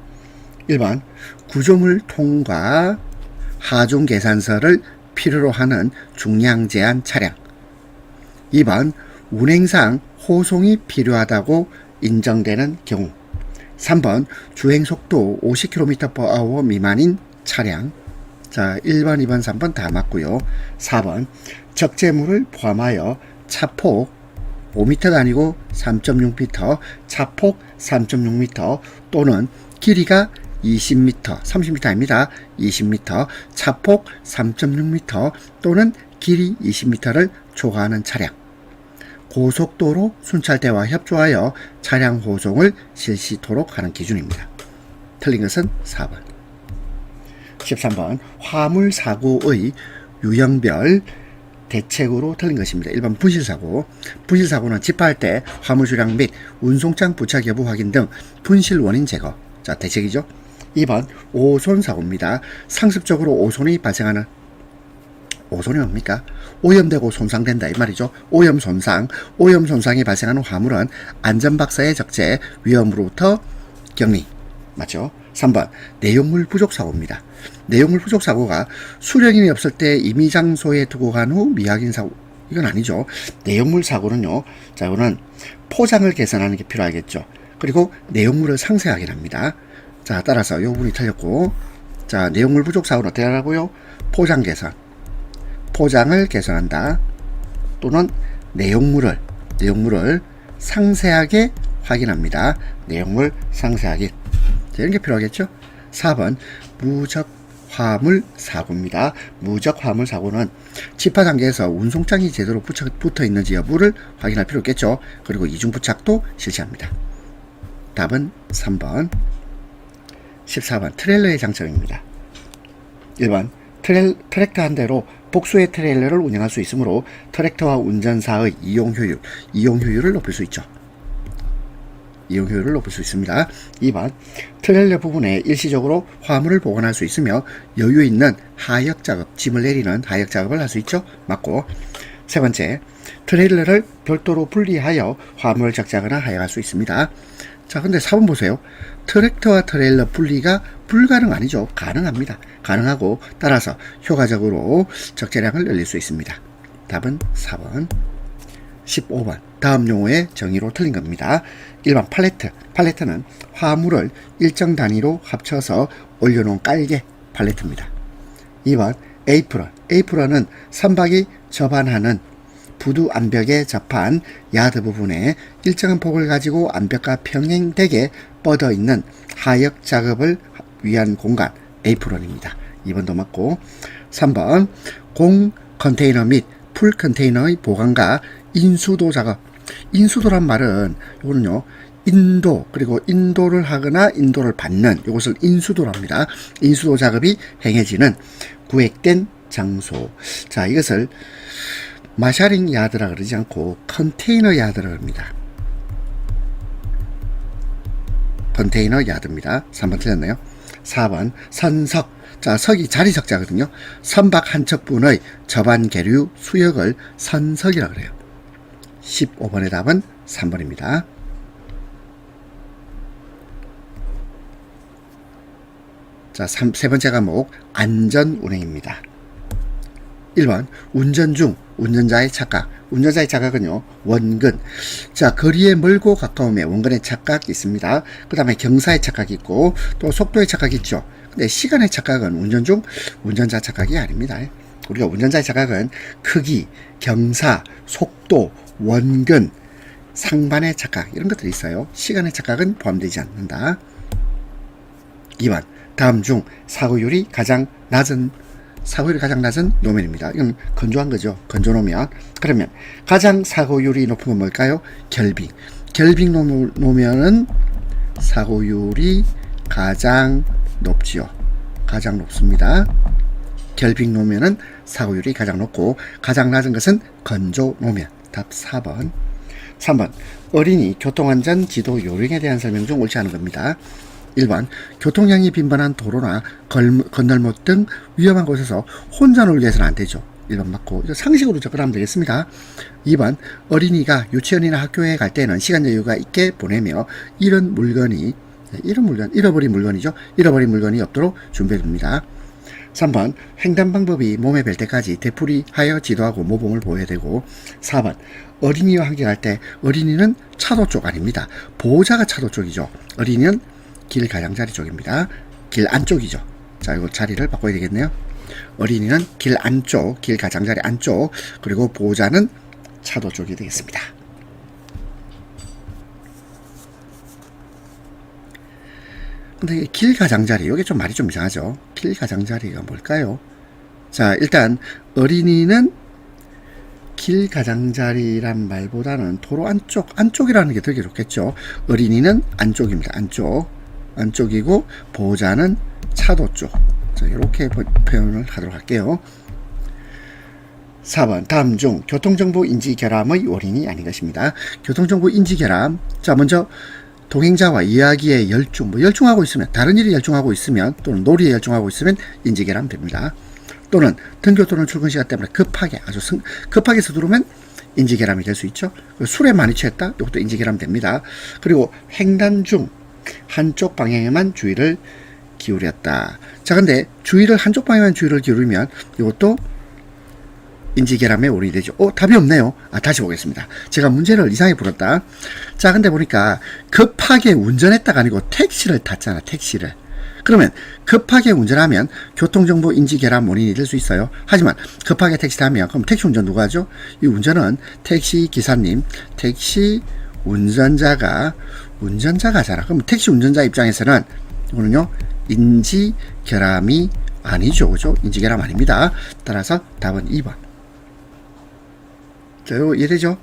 1번 구조물 통과 하중 계산서를 필요로 하는 중량 제한 차량. 2번 운행상 호송이 필요하다고 인정되는 경우. 3번 주행속도 50km/h 미만인 차량. 자, 1번, 2번, 3번 다 맞고요. 4번 적재물을 포함하여 차폭 5m가 아니고 3.6m, 차폭 3.6m 또는 길이가 20m, 30m 아닙니다. 20m, 차폭 3.6m 또는 길이 20m를 초과하는 차량, 고속도로 순찰대와 협조하여 차량 호송을 실시토록 하는 기준입니다. 틀린 것은 4번. 13번 화물 사고의 유형별 대책으로 틀린 것입니다. 1번 분실사고. 분실사고는 집하할 때 화물 수량 및 운송장 부착 여부 확인 등 분실 원인 제거. 자, 대책이죠. 2번 오손사고입니다. 상습적으로 오손이 발생하는, 오손이 뭡니까? 오염되고 손상된다 이 말이죠. 오염 손상이 발생하는 화물은 안전박사의 적재, 위험으로부터 격리. 맞죠? 3번 내용물 부족 사고입니다. 내용물 부족 사고가 수령인이 없을 때 임의 장소에 두고 간 후 미확인 사고, 이건 아니죠. 내용물 사고는요, 자, 이거는 포장을 개선하는 게 필요하겠죠. 그리고 내용물을 상세하게 합니다. 자, 따라서 이 부분이 틀렸고, 자, 내용물 부족 사고는 어떻게 하라고요? 포장 개선, 포장을 개선한다. 또는 내용물을 상세하게 확인합니다. 내용물 상세하게. 이런 게 필요하겠죠. 4번 무적 화물 사고입니다. 무적 화물 사고는 집하 단계에서 운송장이 제대로 붙어 있는지 여부를 확인할 필요 있겠죠. 그리고 이중 부착도 실시합니다. 답은 3번. 14번 트레일러의 장점입니다. 1번 트랙터 한 대로 복수의 트레일러를 운영할 수 있으므로 트랙터와 운전사의 이용 효율을 높일 수 있죠. 이용 효율을 높일 수 있습니다. 2번 트레일러 부분에 일시적으로 화물을 보관할 수 있으며 여유 있는 하역 작업, 짐을 내리는 하역 작업을 할 수 있죠. 맞고. 세 번째, 트레일러를 별도로 분리하여 화물을 적재하거나 하역할 수 있습니다. 자, 근데 4번 보세요. 트랙터와 트레일러 분리가 불가능 아니죠. 가능합니다. 가능하고, 따라서 효과적으로 적재량을 늘릴 수 있습니다. 답은 4번. 15번 다음 용어의 정의로 틀린 겁니다. 1번 팔레트는 화물을 일정 단위로 합쳐서 올려놓은 깔개, 팔레트입니다. 2번 에이프런은 선박이 접안하는 부두 암벽에 접한 야드 부분에 일정한 폭을 가지고 암벽과 평행되게 뻗어 있는 하역 작업을 위한 공간, 에이프런입니다. 2번도 맞고. 3번 공 컨테이너 및 풀 컨테이너의 보관과 인수도 작업. 인수도란 말은 이거는요, 그리고 인도를 하거나 인도를 받는, 이것을 인수도랍니다. 인수도 작업이 행해지는 구획된 장소. 자, 이것을 마샤링 야드라 그러지 않고 컨테이너 야드라 합니다. 컨테이너 야드입니다. 3번 틀렸네요. 4번 선석. 자, 석이 자리 석자거든요. 선박 한 척분의 접안 계류 수역을 선석이라 그래요. 15번의 답은 3번입니다. 자, 세 번째 과목 안전 운행입니다. 1번 운전 중 운전자의 착각. 운전자의 착각은요, 원근. 자, 거리에 멀고 가까움에 원근의 착각이 있습니다. 그 다음에 경사의 착각이 있고, 또 속도의 착각이 있죠. 근데 시간의 착각은 운전 중 운전자 착각이 아닙니다. 우리가 운전자의 착각은 크기, 경사, 속도, 원근, 상반의 착각, 이런 것들이 있어요. 시간의 착각은 포함되지 않는다. 2번 다음 중 사고율이 가장 낮은 노면입니다. 이건 건조한 거죠. 건조 노면. 그러면 가장 사고율이 높은 건 뭘까요? 결빙 노면은 사고율이 가장 높지요. 가장 높습니다. 결빙 노면은 사고율이 가장 높고, 가장 낮은 것은 건조 노면. 답 4번. 3번 어린이 교통안전 지도 요령에 대한 설명 중 옳지 않은 겁니다. 1번 교통량이 빈번한 도로나 건널목 등 위험한 곳에서 혼자 놀게 해서는 안 되죠. 1번 맞고, 이거 상식으로 접근하면 되겠습니다. 2번 어린이가 유치원이나 학교에 갈 때는 시간 여유가 있게 보내며 잃어버린 물건이 없도록 준비해둡니다. 3번 횡단 방법이 몸에 뵐 때까지 되풀이하여 지도하고 모범을 보여야 되고. 4번 어린이와 함께 갈 때 어린이는 차도 쪽 아닙니다. 보호자가 차도 쪽이죠. 어린이는 길 가장자리 쪽입니다. 길 안쪽이죠. 자, 이거 자리를 바꿔야 되겠네요. 어린이는 길 안쪽, 길 가장자리 안쪽, 그리고 보호자는 차도 쪽이 되겠습니다. 근데 길 가장자리, 이게 좀 말이 좀 이상하죠. 길 가장자리가 뭘까요? 자, 일단 어린이는 길 가장자리란 말보다는 도로 안쪽이라는 게 되게 좋겠죠. 어린이는 안쪽입니다. 안쪽이고 보호자는 차도 쪽. 자, 이렇게 표현을 하도록 할게요. 4번 다음 중 교통정보 인지 결함의 원인이 아닌 것입니다. 교통정보 인지 결함. 자, 먼저 동행자와 이야기에 열중하고 있으면, 다른 일에 열중하고 있으면, 또는 놀이에 열중하고 있으면 인지 결함 됩니다. 또는 등교 또는 출근 시간 때문에 급하게 서두르면 인지 결함이 될 수 있죠. 술에 많이 취했다, 이것도 인지 결함 됩니다. 그리고 횡단 중 한쪽 방향에만 주의를 기울였다. 자, 근데 한쪽 방향에만 주의를 기울이면 이것도 인지결함의 원인이 되죠. 답이 없네요. 다시 보겠습니다. 제가 문제를 이상하게 풀었다. 자, 근데 보니까 급하게 운전했다가 아니고 택시를 탔잖아, 택시를. 그러면 급하게 운전하면 교통정보 인지결함 원인이 될 수 있어요. 하지만 급하게 택시 타면, 그럼 택시 운전 누가 하죠? 이 운전은 택시 기사님, 택시 운전자가 하잖아. 그럼 택시 운전자 입장에서는 이거는요, 인지결함이 아니죠. 그죠? 인지결함 아닙니다. 따라서 답은 2번. 자, 이거 이해되죠?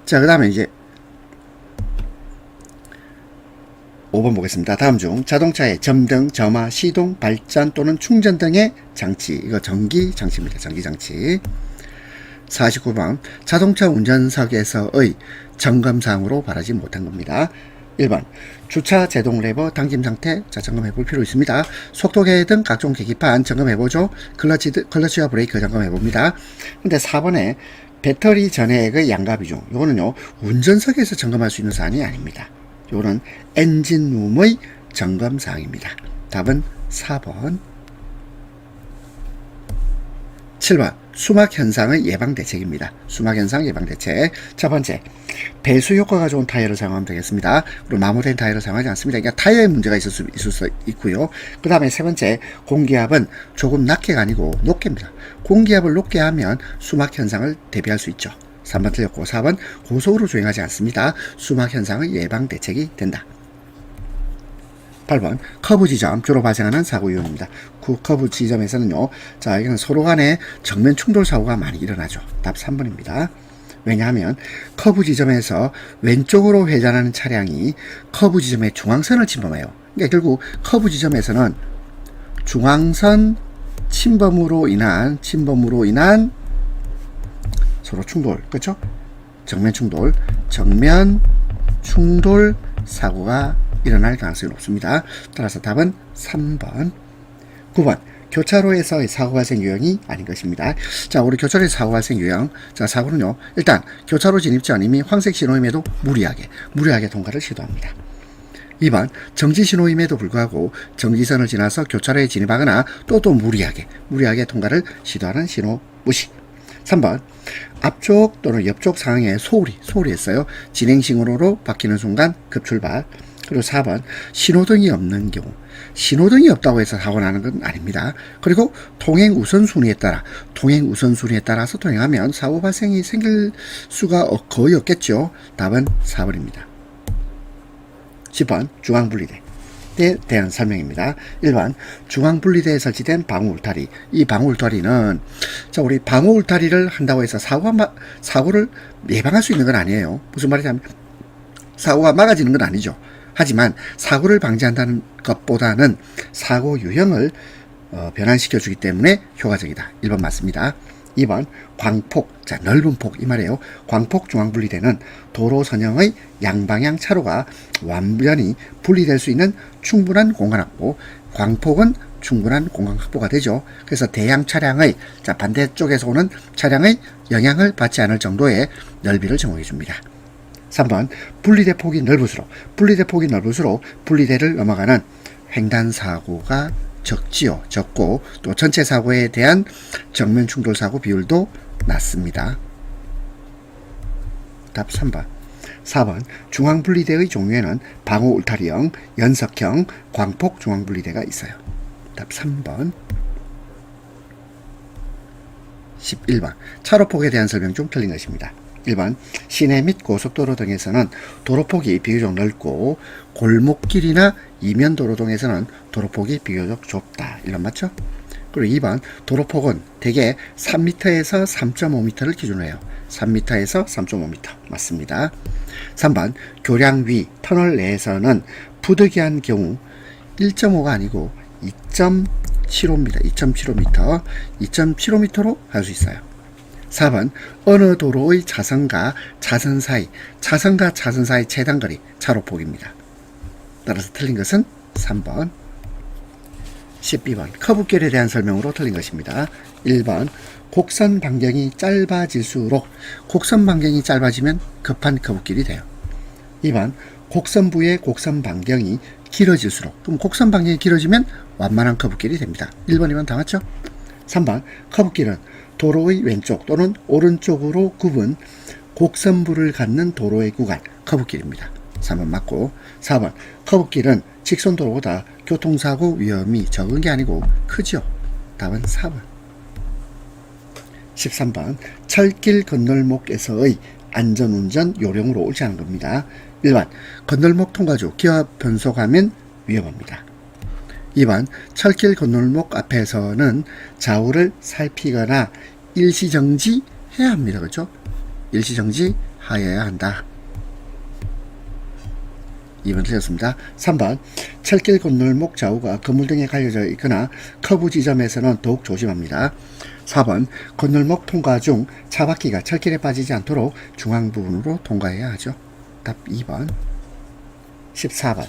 자, 그 다음에 이제 5번 보겠습니다. 다음 중 자동차의 점등, 점화, 시동, 발전 또는 충전 등의 장치. 이거 전기 장치입니다. 전기 장치. 49번 자동차 운전석에서의 점검사항으로 바라지 못한 겁니다. 1번 주차 제동 레버 당김 상태. 자, 점검해 볼 필요 있습니다. 속도계 등 각종 계기판 점검해 보죠. 클러치와 브레이크 점검해 봅니다. 근데 4번에 배터리 전해액의 양가 비중. 요거는요, 운전석에서 점검할 수 있는 사항이 아닙니다. 요거는 엔진룸의 점검 사항입니다. 답은 4번. 7번 수막 현상의 예방 대책입니다. 수막 현상 예방 대책. 첫 번째, 배수 효과가 좋은 타이어를 사용하면 되겠습니다. 그리고 마모된 타이어를 사용하지 않습니다. 그러니까 타이어에 문제가 있을 수 있고요. 그 다음에 세 번째, 공기압은 조금 낮게가 아니고 높게입니다. 공기압을 높게 하면 수막 현상을 대비할 수 있죠. 3번 틀렸고, 4번 고속으로 주행하지 않습니다. 수막 현상의 예방 대책이 된다. 8번 커브 지점 주로 발생하는 사고 유형입니다. 커브 지점에서는요, 자, 이건 서로 간에 정면 충돌 사고가 많이 일어나죠. 답 3번입니다. 왜냐하면 커브 지점에서 왼쪽으로 회전하는 차량이 커브 지점의 중앙선을 침범해요. 그러니까 결국 커브 지점에서는 중앙선 침범으로 인한 서로 충돌, 그렇죠? 정면 충돌 사고가 일어날 가능성이 높습니다. 따라서 답은 3번. 9번 교차로에서의 사고 발생 유형이 아닌 것입니다. 자, 우리 교차로에서 사고 발생 유형. 자, 사고는요, 일단 교차로 진입 전 이미 황색 신호임에도 무리하게 통과를 시도합니다. 2번 정지 신호임에도 불구하고 정지선을 지나서 교차로에 진입하거나 또 무리하게 통과를 시도하는 신호 무시. 3번 앞쪽 또는 옆쪽 상황에 소홀히 했어요. 진행 신호로 바뀌는 순간 급출발. 그리고 4번 신호등이 없는 경우. 신호등이 없다고 해서 사고 나는 건 아닙니다. 그리고 통행 우선순위에 따라서 통행하면 사고 발생이 생길 수가 거의 없겠죠. 답은 4번입니다. 10번 중앙분리대에 대한 설명입니다. 1번 중앙분리대에 설치된 방호울타리. 이 방호울타리는, 자, 우리 방호울타리를 한다고 해서 사고를 예방할 수 있는 건 아니에요. 무슨 말이냐면 사고가 막아지는 건 아니죠. 하지만 사고를 방지한다는 것보다는 사고 유형을 변환시켜 주기 때문에 효과적이다. 1번 맞습니다. 2번 광폭, 자, 넓은 폭, 이 말이에요. 광폭 중앙분리대는 도로 선형의 양방향 차로가 완전히 분리될 수 있는 충분한 공간 확보. 광폭은 충분한 공간 확보가 되죠. 그래서 대형 차량의, 자, 반대쪽에서 오는 차량의 영향을 받지 않을 정도의 넓이를 정해 줍니다. 3번 분리대 폭이 넓을수록 분리대를 넘어가는 횡단사고가 적고 또 전체 사고에 대한 정면 충돌 사고 비율도 낮습니다. 답 3번. 4번 중앙분리대의 종류에는 방호 울타리형, 연석형, 광폭 중앙분리대가 있어요. 답 3번. 11번 차로폭에 대한 설명 중 틀린 것입니다. 1번 시내 및 고속도로 등에서는 도로폭이 비교적 넓고 골목길이나 이면도로 등에서는 도로폭이 비교적 좁다. 1번 맞죠? 그리고 2번 도로폭은 대개 3m에서 3.5m를 기준으로 해요. 3m에서 3.5m 맞습니다. 3번 교량 위 터널 내에서는 부득이한 경우 1.5가 아니고 2.75m, 2.75m로 할 수 있어요. 4번 어느 도로의 차선과 차선 사이 최단거리 차로폭입니다. 따라서 틀린 것은 3번. 12번 커브길에 대한 설명으로 틀린 것입니다. 1번 곡선 반경이 짧아질수록 곡선 반경이 짧아지면 급한 커브길이 돼요. 2번 곡선부의 곡선 반경이 길어질수록, 그럼 곡선 반경이 길어지면 완만한 커브길이 됩니다. 1번, 2번 다 맞죠? 3번 커브길은 도로의 왼쪽 또는 오른쪽으로 굽은 곡선부를 갖는 도로의 구간, 커브길입니다. 3번 맞고, 4번 커브길은 직선도로보다 교통사고 위험이 적은 게 아니고 크죠. 답은 4번. 13번 철길 건널목에서의 안전운전 요령으로 옳지 않은 겁니다. 1번 건널목 통과 중 기어 변속하면 위험합니다. 2번 철길 건널목 앞에서는 좌우를 살피거나 일시정지 해야 합니다. 그렇죠? 일시정지 하여야 한다. 2번 틀렸습니다. 3번 철길 건널목 좌우가 건물등에 갈려져 있거나 커브 지점에서는 더욱 조심합니다. 4번 건널목 통과 중 차바퀴가 철길에 빠지지 않도록 중앙 부분으로 통과해야 하죠. 답 2번. 14번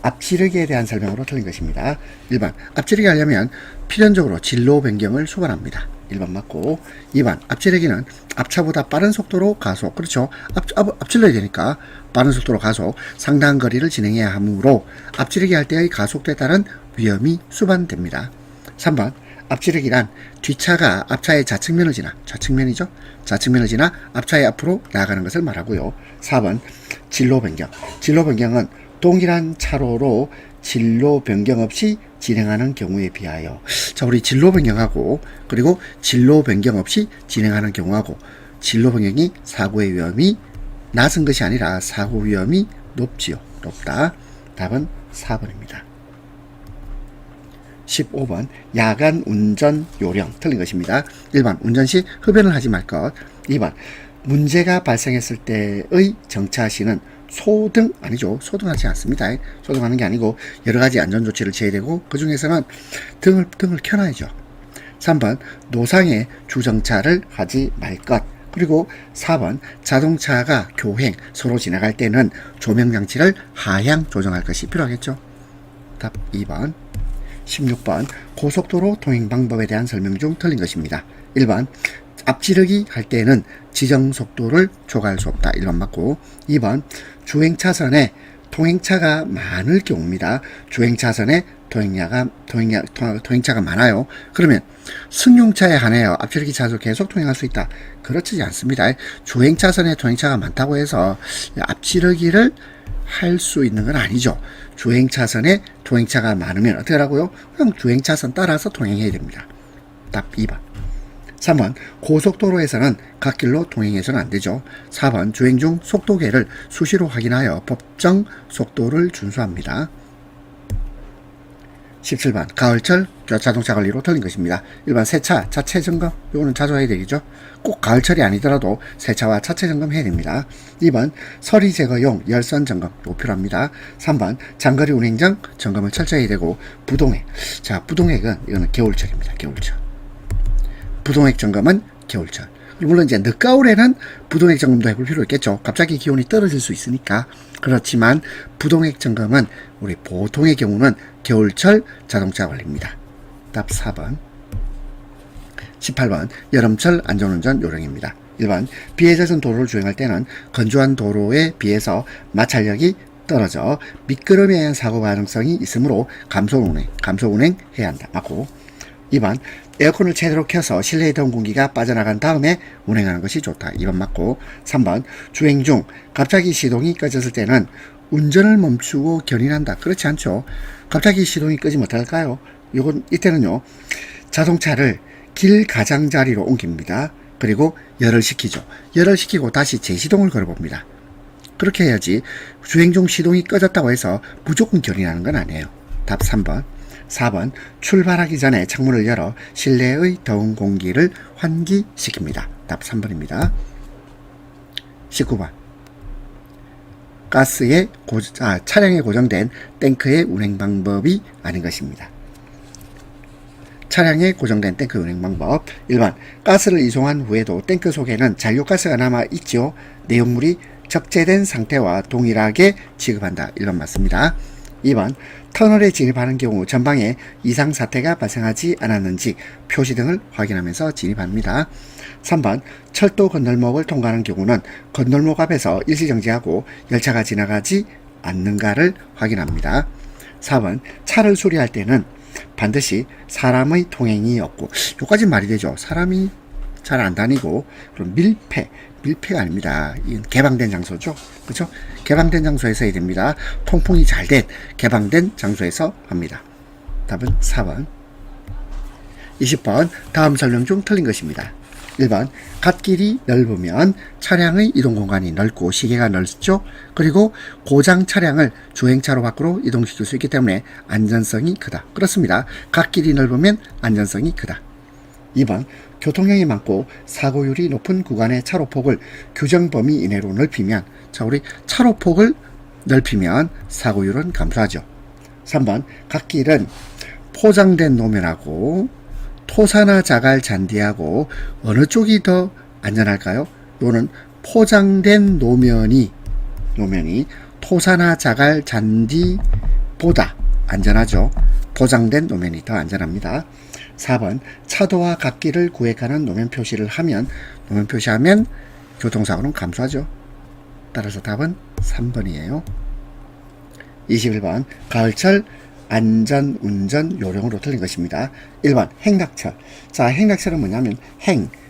앞지르기에 대한 설명으로 틀린 것입니다. 1번 앞지르기 하려면 필연적으로 진로 변경을 수반합니다. 1번 맞고, 2번 앞지르기는 앞차보다 빠른 속도로 가속, 그렇죠, 앞질러야 되니까 빠른 속도로 가속 상당한 거리를 진행해야 하므로 앞지르기 할 때의 가속도에 따른 위험이 수반됩니다. 3번 앞지르기란 뒷차가 앞차의 좌측면을 지나, 좌측면이죠, 좌측면을 지나 앞차의 앞으로 나아가는 것을 말하고요. 4번 진로 변경, 진로 변경은 동일한 차로로 진로 변경 없이 진행하는 경우에 비하여, 자, 우리 진로 변경하고 그리고 진로 변경 없이 진행하는 경우하고, 진로 변경이 사고의 위험이 낮은 것이 아니라 사고 위험이 높지요. 높다. 답은 4번입니다. 15번 야간 운전 요령 틀린 것입니다. 1번 운전 시 흡연을 하지 말 것. 2번 문제가 발생했을 때의 정차 시는 소등 아니죠. 소등하지 않습니다. 소등하는 게 아니고 여러 가지 안전 조치를 취해야 되고, 그 중에서는 등을 켜놔야죠. 3번 노상에 주정차를 하지 말 것. 그리고 4번 자동차가 교행 서로 지나갈 때는 조명 장치를 하향 조정할 것이 필요하겠죠. 답 2번. 16번 고속도로 통행 방법에 대한 설명 중 틀린 것입니다. 1번 앞지르기 할 때는 지정 속도를 초과할 수 없다. 1번 맞고, 2번 주행차선에 통행차가 많을 경우입니다. 주행차선에 통행차가 많아요. 그러면 승용차에 한해요 앞지르기 차로 계속 통행할 수 있다. 그렇지 않습니다. 주행차선에 통행차가 많다고 해서 앞지르기를 할 수 있는 건 아니죠. 주행차선에 통행차가 많으면 어떻게 하라고요? 그냥 주행차선 따라서 통행해야 됩니다. 답 2번. 3번 고속도로에서는 갓길로 통행해서는 안 되죠. 4번 주행 중 속도계를 수시로 확인하여 법정 속도를 준수합니다. 17번 가을철 자동차 관리로 틀린 것입니다. 1번 세차 자체 점검, 이거는 자주 해야 되겠죠. 꼭 가을철이 아니더라도 세차와 자체 점검 해야 됩니다. 2번 서리 제거용 열선 점검 또 필요합니다. 3번 장거리 운행 전 점검을 철저히 해야 되고, 부동액, 자 부동액은 이거는 겨울철입니다. 겨울철 부동액 점검은 겨울철. 물론 이제 늦가을에는 부동액 점검도 해볼 필요 있겠죠. 갑자기 기온이 떨어질 수 있으니까. 그렇지만 부동액 점검은 우리 보통의 경우는 겨울철 자동차 관리입니다. 답 4번. 18번 여름철 안전운전 요령입니다. 1번 비에 젖은 도로를 주행할 때는 건조한 도로에 비해서 마찰력이 떨어져 미끄럼에 의한 사고 가능성이 있으므로 감소 운행해야 한다. 맞고, 2번 에어컨을 제대로 켜서 실내의 더운 공기가 빠져나간 다음에 운행하는 것이 좋다. 2번 맞고, 3번 주행 중 갑자기 시동이 꺼졌을 때는 운전을 멈추고 견인한다. 그렇지 않죠. 갑자기 시동이 끄지면 어떨까요? 이때는요 자동차를 길 가장자리로 옮깁니다. 그리고 열을 식히죠. 열을 식히고 다시 재시동을 걸어봅니다. 그렇게 해야지 주행 중 시동이 꺼졌다고 해서 무조건 견인하는 건 아니에요. 답 3번. 4번 출발하기 전에 창문을 열어 실내의 더운 공기를 환기시킵니다. 답 3번입니다. 19번 차량에 고정된 탱크의 운행 방법이 아닌 것입니다. 차량에 고정된 탱크 운행 방법. 1번 가스를 이송한 후에도 탱크 속에는 잔료가스가 남아있지요. 내용물이 적재된 상태와 동일하게 취급한다. 1번 맞습니다. 2번 터널에 진입하는 경우 전방에 이상 사태가 발생하지 않았는지 표시 등을 확인하면서 진입합니다. 3번 철도 건널목을 통과하는 경우는 건널목 앞에서 일시정지하고 열차가 지나가지 않는가를 확인합니다. 4번 차를 수리할 때는 반드시 사람의 통행이 없고, 요까지 말이 되죠. 사람이 잘 안 다니고, 그럼 밀폐가 아닙니다. 이건 개방된 장소죠. 그렇죠? 개방된 장소에서 해야 됩니다. 통풍이 잘 된 개방된 장소에서 합니다. 답은 4번. 20번 다음 설명 중 틀린 것입니다. 1번 갓길이 넓으면 차량의 이동 공간이 넓고 시계가 넓죠. 그리고 고장 차량을 주행차로 밖으로 이동시킬 수 있기 때문에 안전성이 크다. 그렇습니다. 갓길이 넓으면 안전성이 크다. 2번 교통량이 많고 사고율이 높은 구간의 차로폭을 규정 범위 이내로 넓히면, 자, 우리 차로폭을 넓히면 사고율은 감소하죠. 3번 갓길은 포장된 노면하고 토사나 자갈 잔디하고 어느 쪽이 더 안전할까요? 요는 포장된 노면이 토사나 자갈 잔디보다 안전하죠. 포장된 노면이 더 안전합니다. 4번 차도와 갓길을 구획하는 노면 표시를 하면, 노면 표시하면 교통사고는 감소하죠. 따라서 답은 3번이에요. 21번 가을철 안전운전 요령으로 틀린 것입니다. 1번 행락철. 자, 행락철은 뭐냐면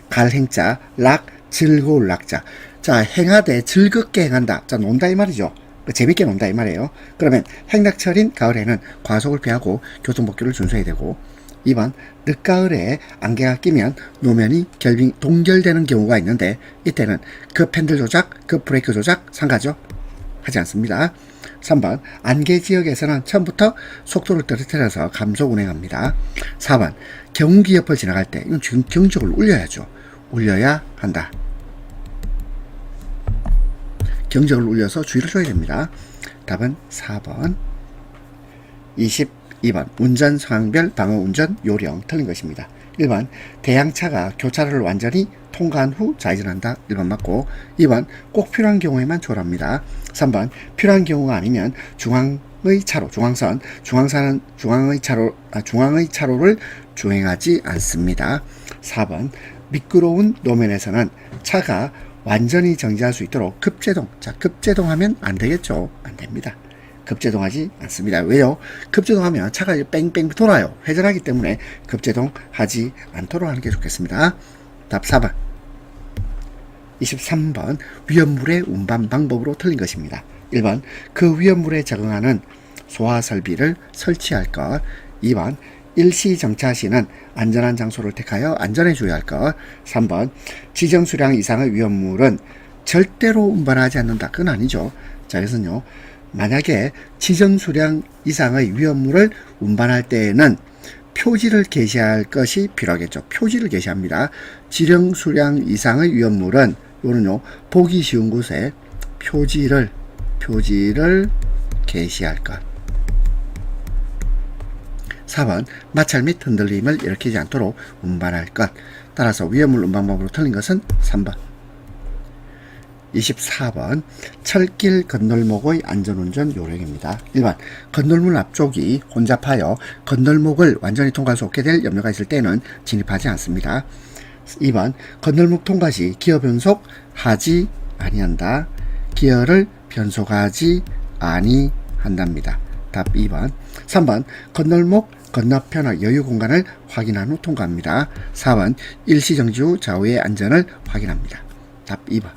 갈 행자, 락 즐거울 락자. 자, 행하되 즐겁게 행한다. 자, 논다 이 말이죠. 재밌게 논다 이 말이에요. 그러면 행락철인 가을에는 과속을 피하고 교통법규를 준수해야 되고, 2번 늦가을에 안개가 끼면 노면이 동결되는 경우가 있는데, 이때는 급 핸들 조작, 급 브레이크 조작 상가죠. 하지 않습니다. 3번 안개 지역에서는 처음부터 속도를 떨어뜨려서 감속 운행합니다. 4번 경운기 옆을 지나갈 때, 이건 지금 경적을 울려야죠. 울려야 한다. 경적을 울려서 주의를 줘야 됩니다. 답은 4번. 22번 운전 상황별 방어 운전 요령 틀린 것입니다. 1번 대형차가 교차로를 완전히 통과한 후 좌회전한다. 1번 맞고, 2번 꼭 필요한 경우에만 조절합니다. 3번 필요한 경우가 아니면 중앙의 차로를 주행하지 않습니다. 4번 미끄러운 노면에서는 차가 완전히 정지할 수 있도록 급제동. 자, 급제동하면 안 되겠죠. 안 됩니다. 급제동하지 않습니다. 왜요? 급제동하면 차가 뺑뺑 돌아요. 회전하기 때문에 급제동하지 않도록 하는 게 좋겠습니다. 답 4번. 23번 위험물의 운반 방법으로 틀린 것입니다. 1번 그 위험물에 적응하는 소화 설비를 설치할 것. 2번 일시 정차 시는 안전한 장소를 택하여 안전에 주의할 것. 3번 지정 수량 이상의 위험물은 절대로 운반하지 않는다. 그건 아니죠. 자, 그래서요, 만약에 지정 수량 이상의 위험물을 운반할 때에는 표지를 게시할 것이 필요하겠죠. 표지를 게시합니다. 지정 수량 이상의 위험물은, 요는요, 보기 쉬운 곳에 표지를 게시할 것. 4번 마찰 및 흔들림을 일으키지 않도록 운반할 것. 따라서 위험물 운반 방법으로 틀린 것은 3번. 24번 철길 건널목의 안전운전 요령입니다. 1번 건널물 앞쪽이 혼잡하여 건널목을 완전히 통과할 수 없게 될 염려가 있을 때는 진입하지 않습니다. 2번 건널목 통과 시 기어 변속하지 아니한다. 기어를 변속하지 아니한답니다. 답 2번. 3번 건널목 건너편의 여유 공간을 확인한 후 통과합니다. 4번 일시정지 후 좌우의 안전을 확인합니다. 답 2번.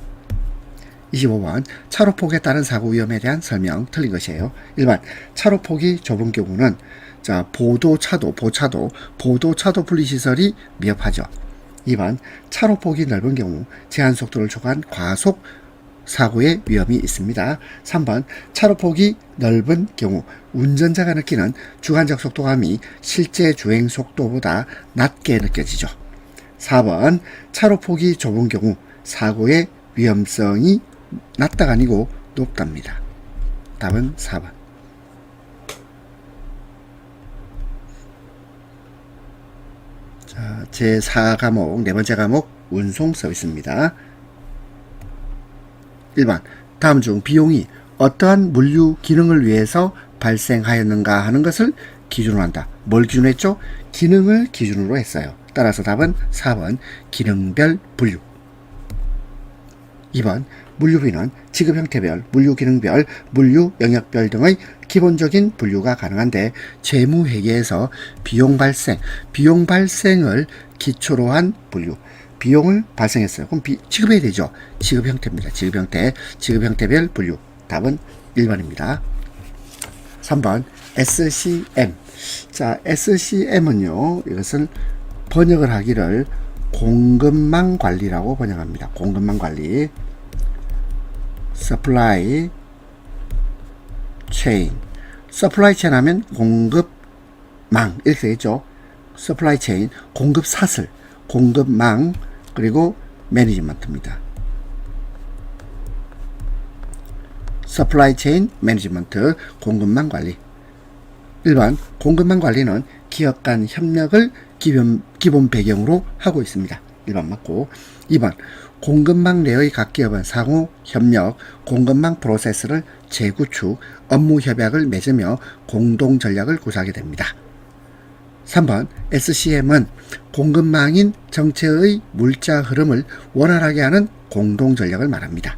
25번 차로폭에 따른 사고 위험에 대한 설명 틀린 것이에요. 1번 차로폭이 좁은 경우는, 자, 보도차도 분리시설이 미흡하죠. 2번 차로폭이 넓은 경우 제한속도를 초과한 과속 사고의 위험이 있습니다. 3번 차로 폭이 넓은 경우 운전자가 느끼는 주관적 속도감이 실제 주행 속도보다 낮게 느껴지죠. 4번 차로 폭이 좁은 경우 사고의 위험성이 낮다가 아니고 높답니다. 답은 4번. 자, 제4과목 네 번째 과목 운송 서비스입니다. 1번 다음 중 비용이 어떠한 물류 기능을 위해서 발생하였는가 하는 것을 기준으로 한다. 뭘 기준으로 했죠? 기능을 기준으로 했어요. 따라서 답은 4번 기능별 분류. 2번 물류비는 지급 형태별, 물류 기능별, 물류 영역별 등의 기본적인 분류가 가능한데 재무회계에서 비용 발생을 기초로 한 분류. 비용을 발생했어요. 그럼 지급해야 되죠. 지급 형태입니다. 지급 형태별 분류. 답은 1번입니다. 3번 SCM. 자, SCM은요. 이것을 번역을 하기를 공급망 관리라고 번역합니다. 공급망 관리. Supply Chain. Supply Chain 하면 공급망 이렇게 되겠죠. Supply Chain 공급 사슬, 공급망 그리고 매니지먼트입니다. Supply Chain Management 공급망 관리. 1번 공급망 관리는 기업 간 협력을 기본 배경으로 하고 있습니다. 1번 맞고 2번 공급망 내의 각 기업은 상호 협력, 공급망 프로세스를 재구축, 업무 협약을 맺으며 공동 전략을 구사하게 됩니다. 3번 SCM은 공급망인 정체의 물자 흐름을 원활하게 하는 공동 전략을 말합니다.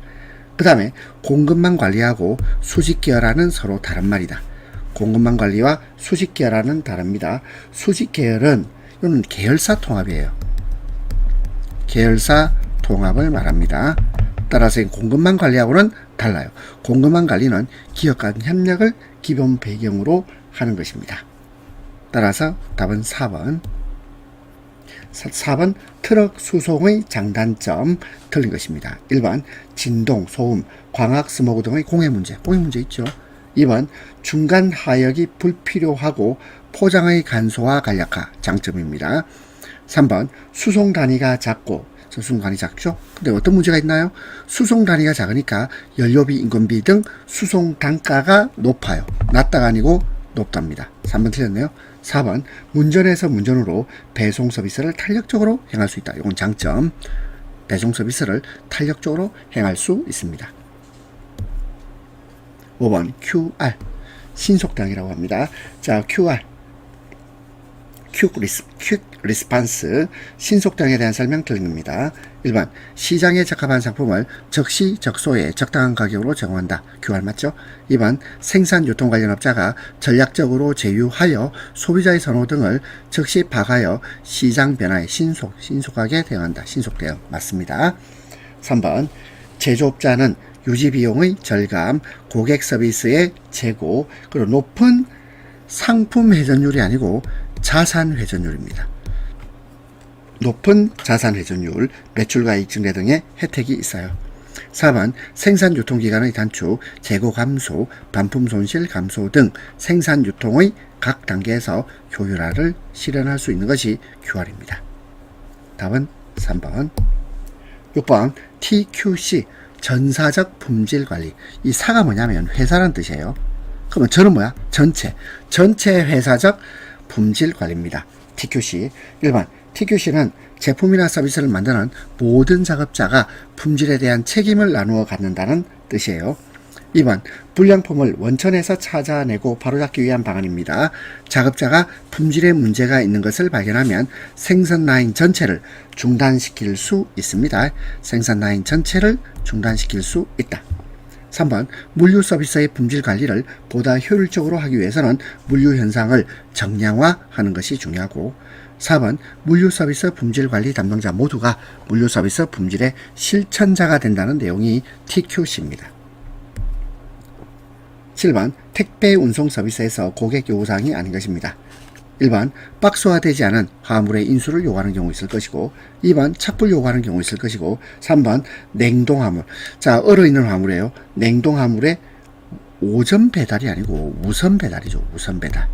그 다음에 공급망 관리하고 수직 계열화는 서로 다른 말이다. 공급망 관리와 수직 계열화는 다릅니다. 수직 계열은 이건 계열사 통합이에요. 계열사 통합을 말합니다. 따라서 공급망 관리하고는 달라요. 공급망 관리는 기업 간 협력을 기본 배경으로 하는 것입니다. 따라서 답은 4번. 4번 트럭 수송의 장단점 틀린 것입니다. 1번 진동, 소음, 광학, 스모그 등의 공해 문제 있죠. 2번 중간 하역이 불필요하고 포장의 간소화 간략화 장점입니다. 3번 수송 단위가 작고 수송 단위 작죠? 근데 어떤 문제가 있나요? 수송 단위가 작으니까 연료비, 인건비 등 수송 단가가 높아요. 낮다가 아니고 높답니다. 3번 틀렸네요. 4번 문전에서 문전으로 배송 서비스를 탄력적으로 행할 수 있다. 이건 장점. 배송 서비스를 탄력적으로 행할 수 있습니다. 5번 QR 신속당이라고 합니다. 자, QR 퀵 리스판스 신속당에 대한 설명 드립니다. 1번 시장에 적합한 상품을 적시 적소에 적당한 가격으로 제공한다. QR 맞죠? 2번 생산 유통 관련 업자가 전략적으로 제휴하여 소비자의 선호 등을 적시 파악하여 시장 변화에 신속하게 대응한다. 신속 대응 맞습니다. 3번 제조업자는 유지 비용의 절감, 고객 서비스의 제고, 그리고 높은 상품 회전율이 아니고 자산 회전율입니다. 높은 자산 회전율, 매출과 이익 증대 등의 혜택이 있어요. 4번 생산 유통기간의 단축, 재고 감소, 반품 손실 감소 등 생산 유통의 각 단계에서 효율화를 실현할 수 있는 것이 QR입니다. 답은 3번. 6번 TQC 전사적 품질 관리. 이 사가 뭐냐면 회사라는 뜻이에요. 그러면 저는 뭐야? 전체 회사적 품질 관리입니다. TQC. 1번 TQC는 제품이나 서비스를 만드는 모든 작업자가 품질에 대한 책임을 나누어 갖는다는 뜻이에요. 2번 불량품을 원천에서 찾아내고 바로잡기 위한 방안입니다. 작업자가 품질에 문제가 있는 것을 발견하면 생산 라인 전체를 중단시킬 수 있습니다. 생산 라인 전체를 중단시킬 수 있다. 3번 물류 서비스의 품질 관리를 보다 효율적으로 하기 위해서는 물류 현상을 정량화하는 것이 중요하고 4번 물류 서비스 품질 관리 담당자 모두가 물류 서비스 품질의 실천자가 된다는 내용이 TQC입니다. 7번 택배 운송 서비스에서 고객 요구사항이 아닌 것입니다. 1번 박스화되지 않은 화물의 인수를 요구하는 경우 있을 것이고 2번 착불 요구하는 경우 있을 것이고 3번 냉동화물. 자, 얼어있는 화물이에요. 냉동화물의 오전 배달이 아니고 우선 배달이죠. 우선 배달.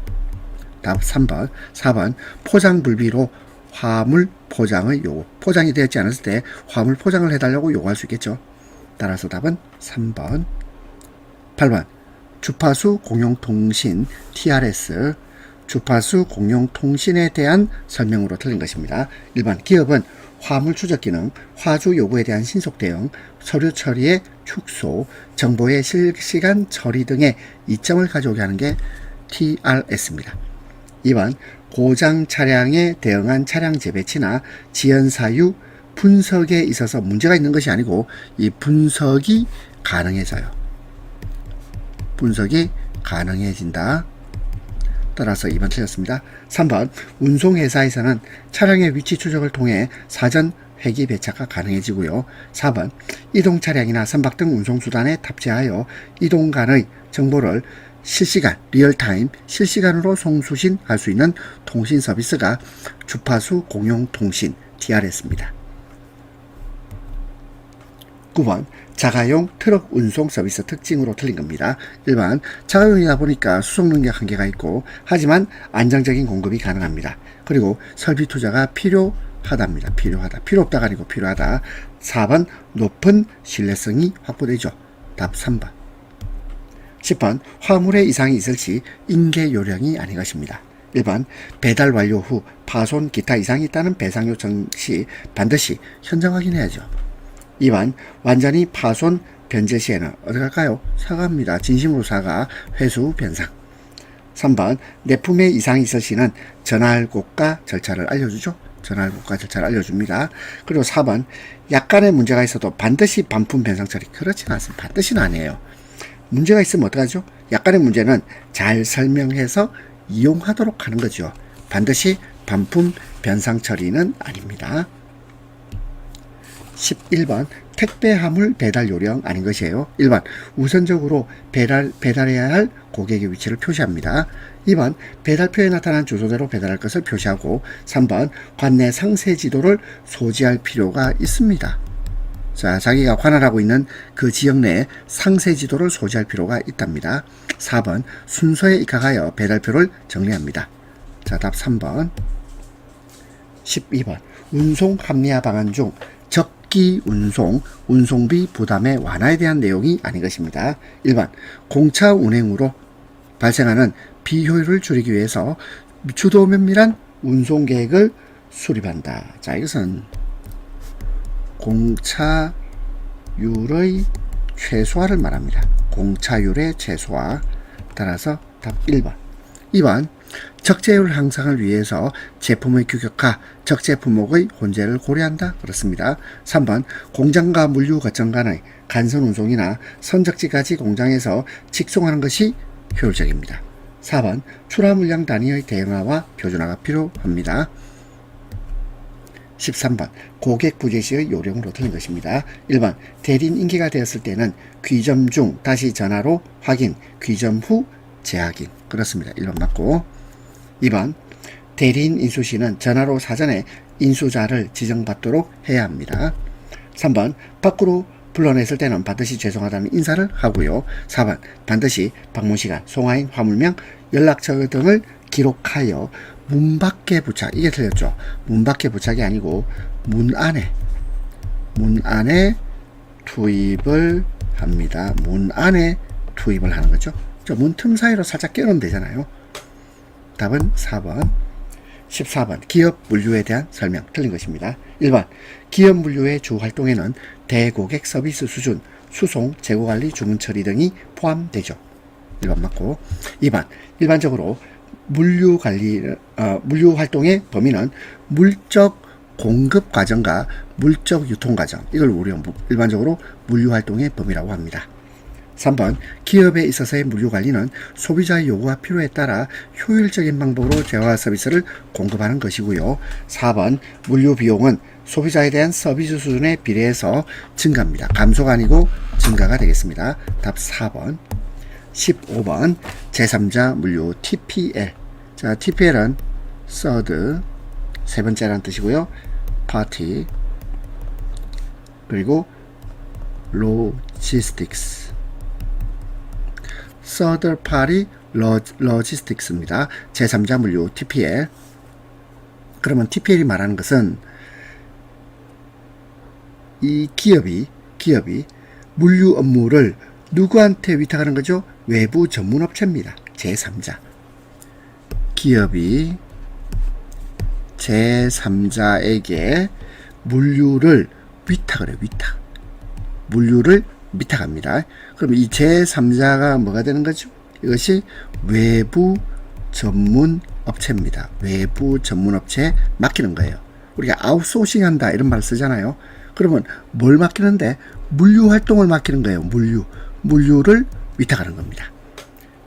답 3번. 4번 포장 불비로 화물 포장의 요구. 포장이 되었지 않았을 때 화물 포장을 해달라고 요구할 수 있겠죠. 따라서 답은 3번. 8번 주파수 공용통신 TRS 주파수 공용통신에 대한 설명으로 틀린 것입니다. 1번 기업은 화물 추적 기능, 화주 요구에 대한 신속 대응, 서류 처리의 축소, 정보의 실시간 처리 등의 이점을 가져오게 하는 게 TRS입니다. 2번 고장 차량에 대응한 차량 재배치나 지연 사유 분석에 있어서 문제가 있는 것이 아니고 이 분석이 가능해져요. 분석이 가능해진다. 따라서 2번 틀렸습니다. 3번 운송회사에서는 차량의 위치 추적을 통해 사전 회기 배차가 가능해지고요. 4번 이동 차량이나 선박 등 운송수단에 탑재하여 이동 간의 정보를 실시간, 리얼타임, 실시간으로 송수신할 수 있는 통신 서비스가 주파수 공용통신 TRS입니다. 9번 자가용 트럭 운송 서비스 특징으로 틀린 겁니다. 1번 자가용이다 보니까 수송 능력 한계가 있고 하지만 안정적인 공급이 가능합니다. 그리고 설비 투자가 필요하답니다. 필요 없다가 아니고 필요하다. 4번 높은 신뢰성이 확보되죠. 답 3번. 10번 화물에 이상이 있을 시 인계 요령이 아닌 것입니다. 1번 배달 완료 후 파손 기타 이상이 있다는 배상 요청 시 반드시 현장 확인해야죠. 2번 완전히 파손 변제 시에는 어디 갈까요? 사과입니다. 진심으로 사과, 회수, 변상. 3번 내품에 이상이 있을 시는 전할 곳과 절차를 알려주죠. 전할 곳과 절차를 알려줍니다. 그리고 4번 약간의 문제가 있어도 반드시 반품 변상 처리. 그렇지는 않습니다. 반드시는 아니에요. 문제가 있으면 어떡하죠? 약간의 문제는 잘 설명해서 이용하도록 하는 거죠. 반드시 반품 변상 처리는 아닙니다. 11번 택배 화물 배달 요령 아닌 것이에요. 1번 우선적으로 배달해야 할 고객의 위치를 표시합니다. 2번 배달표에 나타난 주소대로 배달할 것을 표시하고 3번 관내 상세 지도를 소지할 필요가 있습니다. 자, 자기가 관할하고 있는 그 지역 내에 상세 지도를 소지할 필요가 있답니다. 4번 순서에 입각하여 배달표를 정리합니다. 자, 답 3번. 12번 운송 합리화 방안 중 적기 운송, 운송비 부담의 완화에 대한 내용이 아닌 것입니다. 1번 공차 운행으로 발생하는 비효율을 줄이기 위해서 주도 면밀한 운송 계획을 수립한다. 자, 이것은 공차율의 최소화를 말합니다. 공차율의 최소화. 따라서 답 1번. 2번 적재율 향상을 위해서 제품의 규격화, 적재 품목의 혼재를 고려한다. 그렇습니다. 3번 공장과 물류 거점 간의 간선 운송이나 선적지까지 공장에서 직송하는 것이 효율적입니다. 4번 출하 물량 단위의 대응화와 표준화가 필요합니다. 13번 고객 부재 시의 요령으로 틀린 것입니다. 1번 대리인 인계가 되었을 때는 귀점 중 다시 전화로 확인, 귀점 후 재확인. 그렇습니다. 1번 맞고. 2번 대리인 인수 시는 전화로 사전에 인수자를 지정받도록 해야 합니다. 3번 밖으로 불러냈을 때는 반드시 죄송하다는 인사를 하고요. 4번 반드시 방문시간, 송화인, 화물명, 연락처 등을 기록하여 문 밖에 부착. 이게 틀렸죠. 문 밖에 부착이 아니고 문 안에 투입을 합니다. 문 안에 투입을 하는 거죠. 문 틈 사이로 살짝 끼우면 되잖아요. 답은 4번. 14번 기업 물류에 대한 설명 틀린 것입니다. 1번 기업 물류의 주 활동에는 대고객 서비스 수준, 수송, 재고관리, 주문 처리 등이 포함되죠. 1번 맞고. 2번 일반적으로 물류 활동의 범위는 물적 공급 과정과 물적 유통 과정, 이걸 우리가 일반적으로 물류 활동의 범위라고 합니다. 3번 기업에 있어서의 물류 관리는 소비자의 요구와 필요에 따라 효율적인 방법으로 재화 서비스를 공급하는 것이고요. 4번 물류 비용은 소비자에 대한 서비스 수준에 비례해서 증가합니다. 감소가 아니고 증가가 되겠습니다. 답 4번. 15번 제3자 물류 TPL. 자, TPL은 third 세 번째라는 뜻이고요. party 그리고 logistics third party logistics입니다. 제3자 물류 TPL. 그러면 TPL이 말하는 것은 이 기업이 물류 업무를 누구한테 위탁하는 거죠? 외부 전문업체입니다. 제3자. 기업이 제3자에게 물류를 위탁을 해요. 물류를 위탁합니다. 그럼 이 제3자가 뭐가 되는 거죠? 이것이 외부 전문업체입니다. 외부 전문업체에 맡기는 거예요. 우리가 아웃소싱 한다 이런 말 쓰잖아요. 그러면 뭘 맡기는데? 물류 활동을 맡기는 거예요. 물류를 위탁하는 겁니다.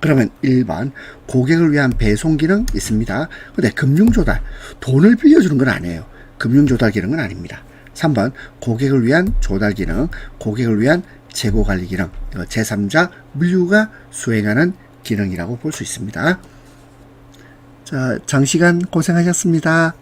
그러면 1번 고객을 위한 배송 기능 있습니다. 근데 금융조달, 돈을 빌려주는 건 아니에요. 금융조달 기능은 아닙니다. 3번 고객을 위한 조달 기능, 고객을 위한 재고관리 기능, 제3자 물류가 수행하는 기능이라고 볼 수 있습니다. 자, 장시간 고생하셨습니다.